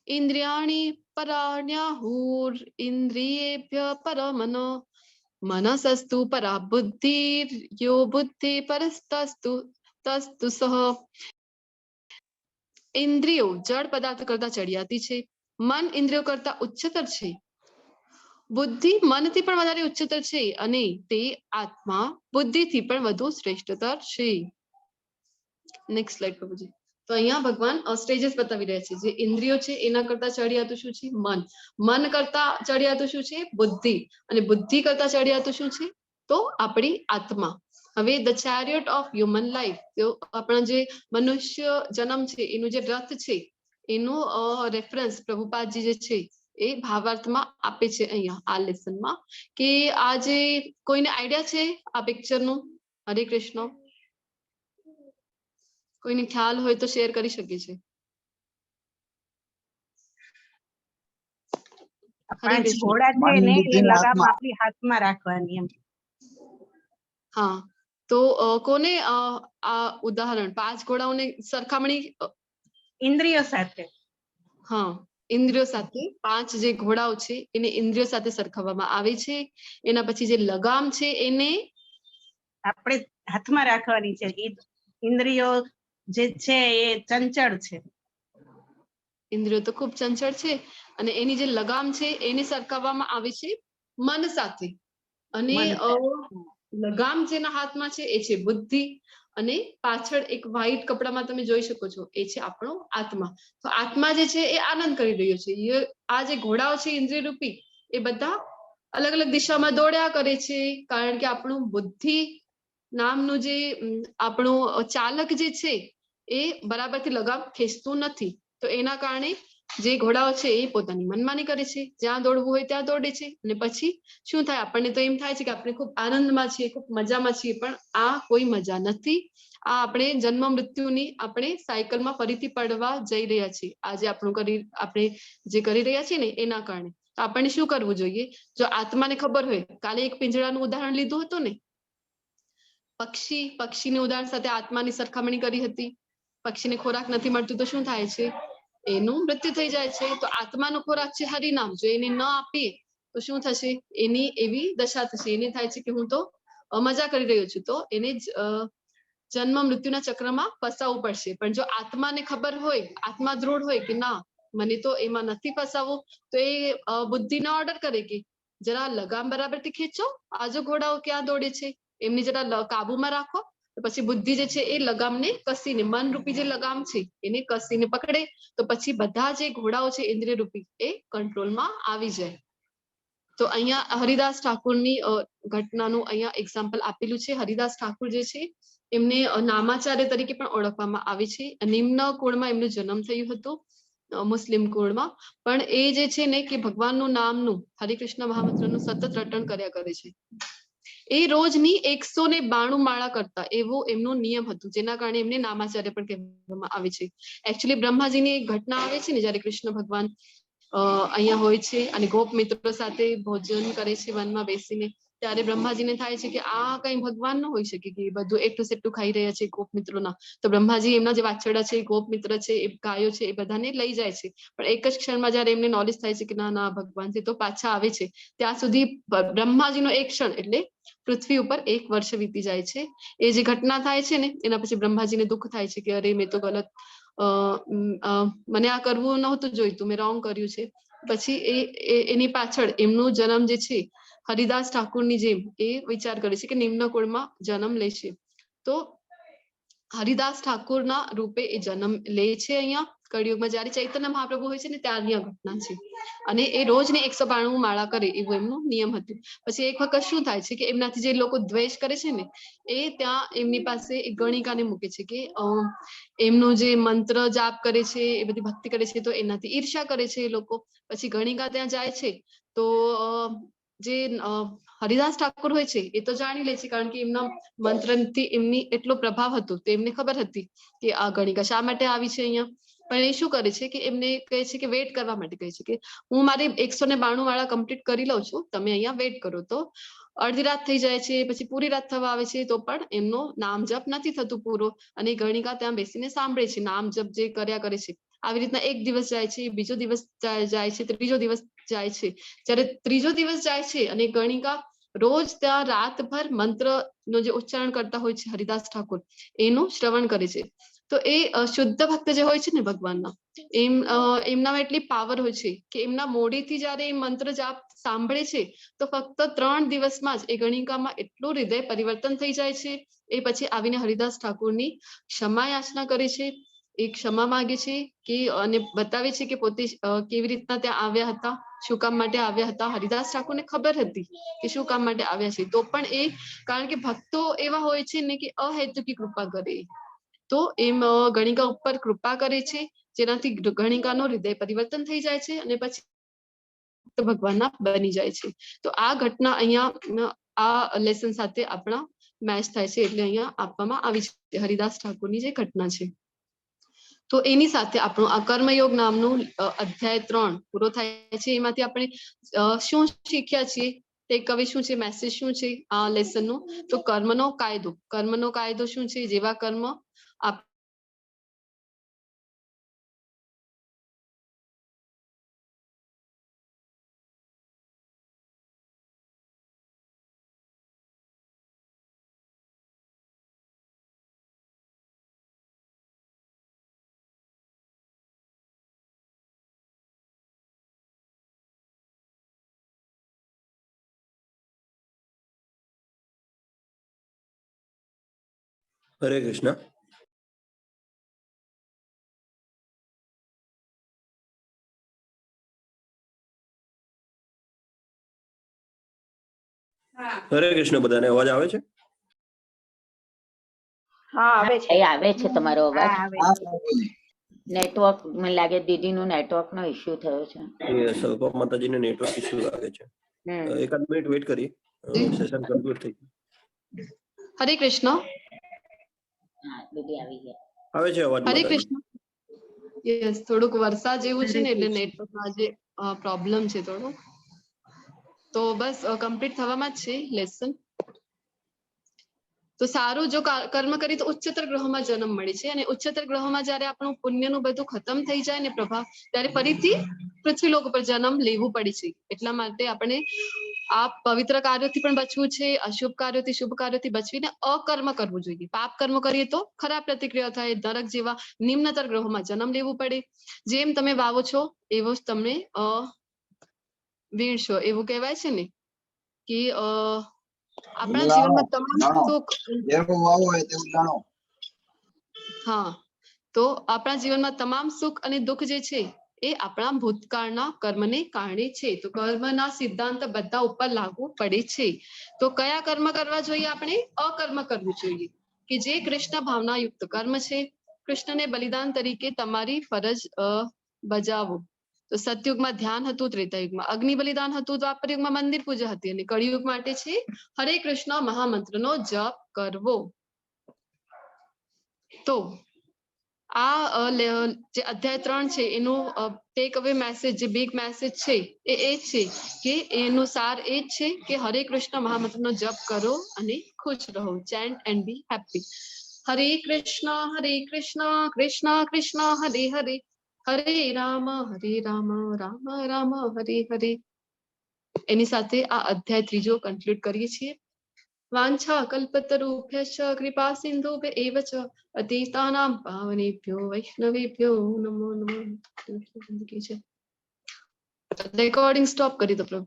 ઇન્દ્રિયાણી પરાણ્યાહુર ઇન્દ્રિયેભ્ય પરમન મનસસ્તુ પરા બુદ્ધિર યો બુદ્ધિ પરસ્તસ્તુ તસ્તુ સહ. ઇન્દ્રિયો જળ પદાર્થ કરતા ચડિયાતી છે. મન ઇન્દ્રિયો કરતા ઉચ્ચતર છે. બુદ્ધિ મનથી પણ વધારે ઉચ્ચતર છે અને તે આત્મા બુદ્ધિથી પણ વધુ શ્રેષ્ઠતર છે. નેક્સ્ટ સ્લાઇડ પ્રભુજી. તો અહીંયા ભગવાન સ્ટેજીસ બતાવી રહ્યા છે. જે ઇન્દ્રિયો છે એના કરતા ચડિયાતું શું છે? મન. મન કરતા ચડિયાતું શું છે? બુદ્ધિ. અને બુદ્ધિ કરતા ચડિયાતું શું છે? તો આપણી આત્મા. હવે the chariot of human life, તો આપણા જે મનુષ્ય જન્મ છે એનું જે રથ છે એનું રેફરન્સ પ્રભુપાદજી જે છે એ ભાવાર્થમાં આપે છે અહીંયા આ લેસનમાં. કે આ જે કોઈને આઈડિયા છે આ પિક્ચર નું? હરે કૃષ્ણ. કોઈને ખ્યાલ હોય તો શેર કરી શકે છે. પાંચ ઘોડા છે ને એ લગામ આપણી હાથમાં રાખવાની એમ. હા, તો કોને આ ઉદાહરણ 5 ઘોડાઓને સરખામણી ઇન્દ્રિયો સાથે? હા, ઇન્દ્રિયો સાથે 5 જે ઘોડાઓ છે એને ઇન્દ્રિયો સાથે સરખાવવામાં આવે છે. એના પછી જે લગામ છે એને આપણે હાથમાં રાખવાની છે. ઇન્દ્રિયો જે છે એ ચંચળ છે. ઇન્દ્રિયો તો ખૂબ ચંચળ છે અને એની જે લગામ છે એને સરખાવવામાં આવે છે મન સાથે. અને લગામ જેના હાથમાં છે એ છે બુદ્ધિ. અને પાછળ એક વ્હાઈટ કપડામાં તમે જોઈ શકો છો એ છે આપણો આત્મા. તો આત્મા જે છે એ આનંદ કરી રહ્યો છે. આ જે ઘોડાઓ છે ઇન્દ્રિય રૂપી એ બધા અલગ અલગ દિશામાં દોડ્યા કરે છે. કારણ કે આપણું બુદ્ધિ નામનું જે આપણું ચાલક જે છે એ બરાબરથી લગામ ખેંચતું નથી. તો એના કારણે જે ઘોડાઓ છે એ પોતાની મનમાની કરે છે. જ્યાં દોડવું હોય ત્યાં દોડે છે. અને પછી શું થાય? આપણને તો એમ થાય છે કે આપણે ખૂબ આનંદમાં છીએ, ખૂબ મજામાં છીએ, પણ આ કોઈ મજા નથી. આ આપણે જન્મ મૃત્યુની આપણે સાયકલમાં ફરીથી પડવા જઈ રહ્યા છીએ. આજે આપણે જે કરી રહ્યા છીએ ને એના કારણે. તો આપણને શું કરવું જોઈએ? જો આત્માને ખબર હોય, કાલે એક પિંજરાનું ઉદાહરણ લીધું હતું ને, પક્ષીનું ઉદાહરણ સાથે આત્માની સરખામણી કરી હતી. પક્ષીને ખોરાક નથી મળતું તો શું થાય છે? એનું મૃત્યુ થઈ જાય છે. તો આત્માનો ખોરાક છે હરિનામ, જો એને ન આપીએ તો શું થશે? એની એવી દશા થશે. એને થાય છે કે હું તો મજા કરી રહ્યો છું, તો એને જન્મ મૃત્યુના ચક્રમાં ફસાવવું પડશે. પણ જો આત્માને ખબર હોય, આત્મા દૃઢ હોય કે ના મને તો એમાં નથી ફસાવવું, તો એ બુદ્ધિનો ઓર્ડર કરે કે જરા લગામ બરાબરથી ખેંચો, આજો ઘોડાઓ ક્યાં દોડે છે, એમની જરા કાબુમાં રાખો. તો પછી બુદ્ધિ જે છે એ લગામને કસીને, મન રૂપી જે લગામ છે એને કસીને પકડે, તો પછી બધા જે ઘોડાઓ છે ઇન્દ્રિય રૂપી એ કંટ્રોલમાં આવી જાય. તો અહીંયા હરિદાસ ઠાકોરની ઘટનાનું અહીંયા એક્ઝામ્પલ આપેલું છે. હરિદાસ ઠાકોર જે છે એમને નામાચાર્ય તરીકે પણ ઓળખવામાં આવે છે. નિમ્ન કુળમાં એમનો જન્મ થયું હતું, મુસ્લિમ કુળમાં. પણ એ જે છે ને કે ભગવાનનું નામનું, હરિકૃષ્ણ મહામંત્રનું સતત રટણ કર્યા કરે છે. એ રોજની 192 માળા કરતા એવો એમનો નિયમ હતું, જેના કારણે એમને નામાચાર્ય પણ કહેવામાં આવે છે. એકચ્યુઅલી બ્રહ્માજીની એક ઘટના આવે છે ને, જયારે કૃષ્ણ ભગવાન અહીંયા હોય છે અને ગોપ મિત્રો સાથે ભોજન કરે છે વનમાં બેસીને, ત્યારે બ્રહ્માજીને થાય છે કે આ કઈ ભગવાન ન હોઈ શકે કે બધું એટલું સેટલું ખાઈ રહ્યા છે ગોપ મિત્રોના. તો બ્રહ્માજી એમના જે વાછરડા છે, ગોપ મિત્ર છે, એ ગાયો છે, એ બધાને લઈ જાય છે. પણ એક જ ક્ષણમાં જયારે એમને નોલેજ થાય છે કે ના ના ભગવાન છે, તો પાછા આવે છે. ત્યાં સુધી બ્રહ્માજીનો એક ક્ષણ એટલે પૃથ્વી ઉપર 1 વર્ષ વીતી જાય છે. એ જે ઘટના થાય છે ને એના પછી બ્રહ્માજીને દુઃખ થાય છે કે અરે મેં તો ગલત, મને આ કરવું નહોતું જોઈતું, મેં રોંગ કર્યું છે. પછી એની પાછળ એમનો જન્મ જે છે હરિદાસ ઠાકોરની જેમ એ વિચાર કરે છે કે નિમ્ન કુળમાં જન્મ લેશે. તો હરિદાસ ઠાકોરના રૂપે એ જન્મ લે છે અહીંયા કળિયુગમાં, જયારે ચૈતન્ય મહાપ્રભુ હોય છે ને ત્યારની આ ઘટના છે. અને એ રોજને 192 માળા કરે એવું એમનું નિયમ હતું. પછી એક વખત શું થાય છે કે એમનાથી જે લોકો દ્વેષ કરે છે ને એ ત્યાં એમની પાસે એક ગણિકાને મૂકે છે કે એમનો જે મંત્ર જાપ કરે છે, એ બધી ભક્તિ કરે છે, તો એનાથી ઈર્ષા કરે છે એ લોકો. પછી ગણિકા ત્યાં જાય છે તો જે હરિદાસ ઠાકોર હોય છે એ તો જાણી લે છે, કારણ કે એમના મંત્રથી એમની એટલો પ્રભાવ હતો, તો એમને ખબર હતી કે આ ગણિકા શા માટે આવી છે અહીંયા. પણ એ શું કરે છે કે એમને કહે છે કે વેઇટ કરવા માટે કહે છે કે હું મારી 192 વાળા કમ્પ્લીટ કરી લઉં છું, તમે અહીંયા વેઇટ કરો. તો અડધી રાત થઈ જાય છે, પછી પૂરી રાત થવા આવે છે, તો પણ એમનો નામ જપ નથી થતું પૂરો. અને ગણિકા ત્યાં બેસીને સાંભળે છે, નામ જપ જે કર્યા કરે છે. આવી રીતના 1 દિવસ જાય છે, બીજો દિવસ જાય છે, ત્રીજો દિવસ જાય છે. જ્યારે ત્રીજો દિવસ જાય છે અને ગણિકા રોજ ત્યાં રાતભર મંત્રનો જે ઉચ્ચારણ કરતા હોય છે હરિદાસ ઠાકોર, એનું શ્રવણ કરે છે. તો એ શુદ્ધ ભક્ત જે હોય છે ને ભગવાનના, એમનામાં એટલી પાવર હોય છે કે એમના મોઢેથી જયારે એ મંત્ર જાપ સાંભળે છે તો ફક્ત 3 દિવસમાં જ એ ગણિકામાં એટલું હૃદય પરિવર્તન થઈ જાય છે. એ પછી આવીને હરિદાસ ઠાકોરની ક્ષમા યાચના કરે છે, એ ક્ષમા માંગે છે કે અને બતાવે છે કે પોતે કેવી રીતના ત્યાં આવ્યા હતા, શું કામ માટે આવ્યા હતા. હરિદાસ ઠાકોરને ખબર હતી કે શું કામ માટે આવ્યા છે, તો પણ એ કારણ કે ભક્તો એવા હોય છે ને કે અહેતુકી કૃપા કરે, તો એમ ગણિકા ઉપર કૃપા કરે છે, જેનાથી ગણિકાનો હૃદય પરિવર્તન થઈ જાય છે અને પછી ભગવાનના બની જાય છે. તો આ ઘટના અહીંયા આ લેસન સાથે આપણા મેચ થાય છે, એટલે અહીંયા આપવામાં આવી છે હરિદાસ ઠાકોરની જે ઘટના છે. તો એની સાથે આપણું આ કર્મયોગ નામનું અધ્યાય 3 પૂરો થાય છે. એમાંથી આપણે શું શીખ્યા છીએ, ટેકઅવે શું છે, મેસેજ શું છે આ લેસનનો? તો કર્મનો કાયદો શું છે? જેવા કર્મ હરે કૃષ્ણ. હરે કૃષ્ણ. બધાને અવાજ આવે છે? હા આવે છે. આવે છે તમારો અવાજ. નેટવર્ક મને લાગે દીદીનું નેટવર્ક નો ઇશ્યુ થયો છે. સલ્પા માતાજીને નેટવર્ક ઇશ્યુ લાગે છે. એકાદ મિનિટ વેઇટ કરી, સેશન કમ્પ્લીટ થઈ ગયું. હરે કૃષ્ણ. હા દીદી આવી ગયા. આવે છે અવાજ? હરે કૃષ્ણ. યસ, થોડુંક વરસાદ જેવું છે ને એટલે નેટવર્કમાં આજે પ્રોબ્લેમ છે થોડો. તો બસ કમ્પ્લીટ થવામાં જ છે લેસન. તો સારું જો કર્મ કરી તો ઉચ્ચતર ગ્રહોમાં જન્મ મળે છે અને ઉચ્ચતર ગ્રહોમાં જ્યારે આપણું પુણ્યનું બધું ખતમ થઈ જાય ને પ્રભાવ ત્યારે ફરીથી પૃથ્વી લોક ઉપર જન્મ લેવું પડે છે. એટલા માટે આપણે આ પવિત્ર કાર્યોથી પણ બચવું છે, અશુભ કાર્યોથી શુભ કાર્યોથી બચવીને અકર્મ કરવું જોઈએ. પાપ કર્મ કરીએ તો ખરાબ પ્રતિક્રિયા થાય, નરક જેવા નિમ્નતર ગ્રહોમાં જન્મ લેવું પડે. જેમ તમે વાવો છો એવો જ તમને વીણશો, એવું કહેવાય છે ને કે આપણા જીવનમાં તમામ સુખ, હા, તો આપણા જીવનમાં તમામ સુખ અને દુઃખ જે છે એ આપણા ભૂતકાળના કર્મને કારણે છે. તો કર્મના સિદ્ધાંત બધા ઉપર લાગુ પડે છે. તો કયા કર્મ કરવા જોઈએ? આપણે અકર્મ કરવું જોઈએ કે જે કૃષ્ણ ભાવના યુક્ત કર્મ છે. કૃષ્ણને બલિદાન તરીકે તમારી ફરજ બજાવો. તો સતયુગમાં ધ્યાન હતું, ત્રેતાયુગમાં અગ્નિ બલિદાન હતું, દ્વાપરયુગમાં મંદિર પૂજા હતી અને કળિયુગ માટે છે હરે કૃષ્ણ મહામંત્રનો જપ કરવો. તો આ જે અધ્યાય 3 છે એનું ટેક અવે મેસેજ, જે બિગ મેસેજ છે એ છે કે એનું સાર એ જ છે કે હરે કૃષ્ણ મહામંત્રનો જપ કરો અને ખુશ રહો. ચેન્ટ એન્ડ બી હેપી. હરે કૃષ્ણ કૃષ્ણ કૃષ્ણ હરે હરે, હરે રામ રામ રામ હરે હરે. એની સાથે આ અધ્યાય 3 કન્ક્લુડ કરીએ છીએ. વાંછા કલ્પતરુભ્યશ્ચ કૃપા સિંધુભ્ય એવ ચ પતિતાનાં પાવનેભ્યો વૈષ્ણવેભ્યો નમો નમઃ. રેકોર્ડિંગ સ્ટોપ કરી દો પ્રભુ.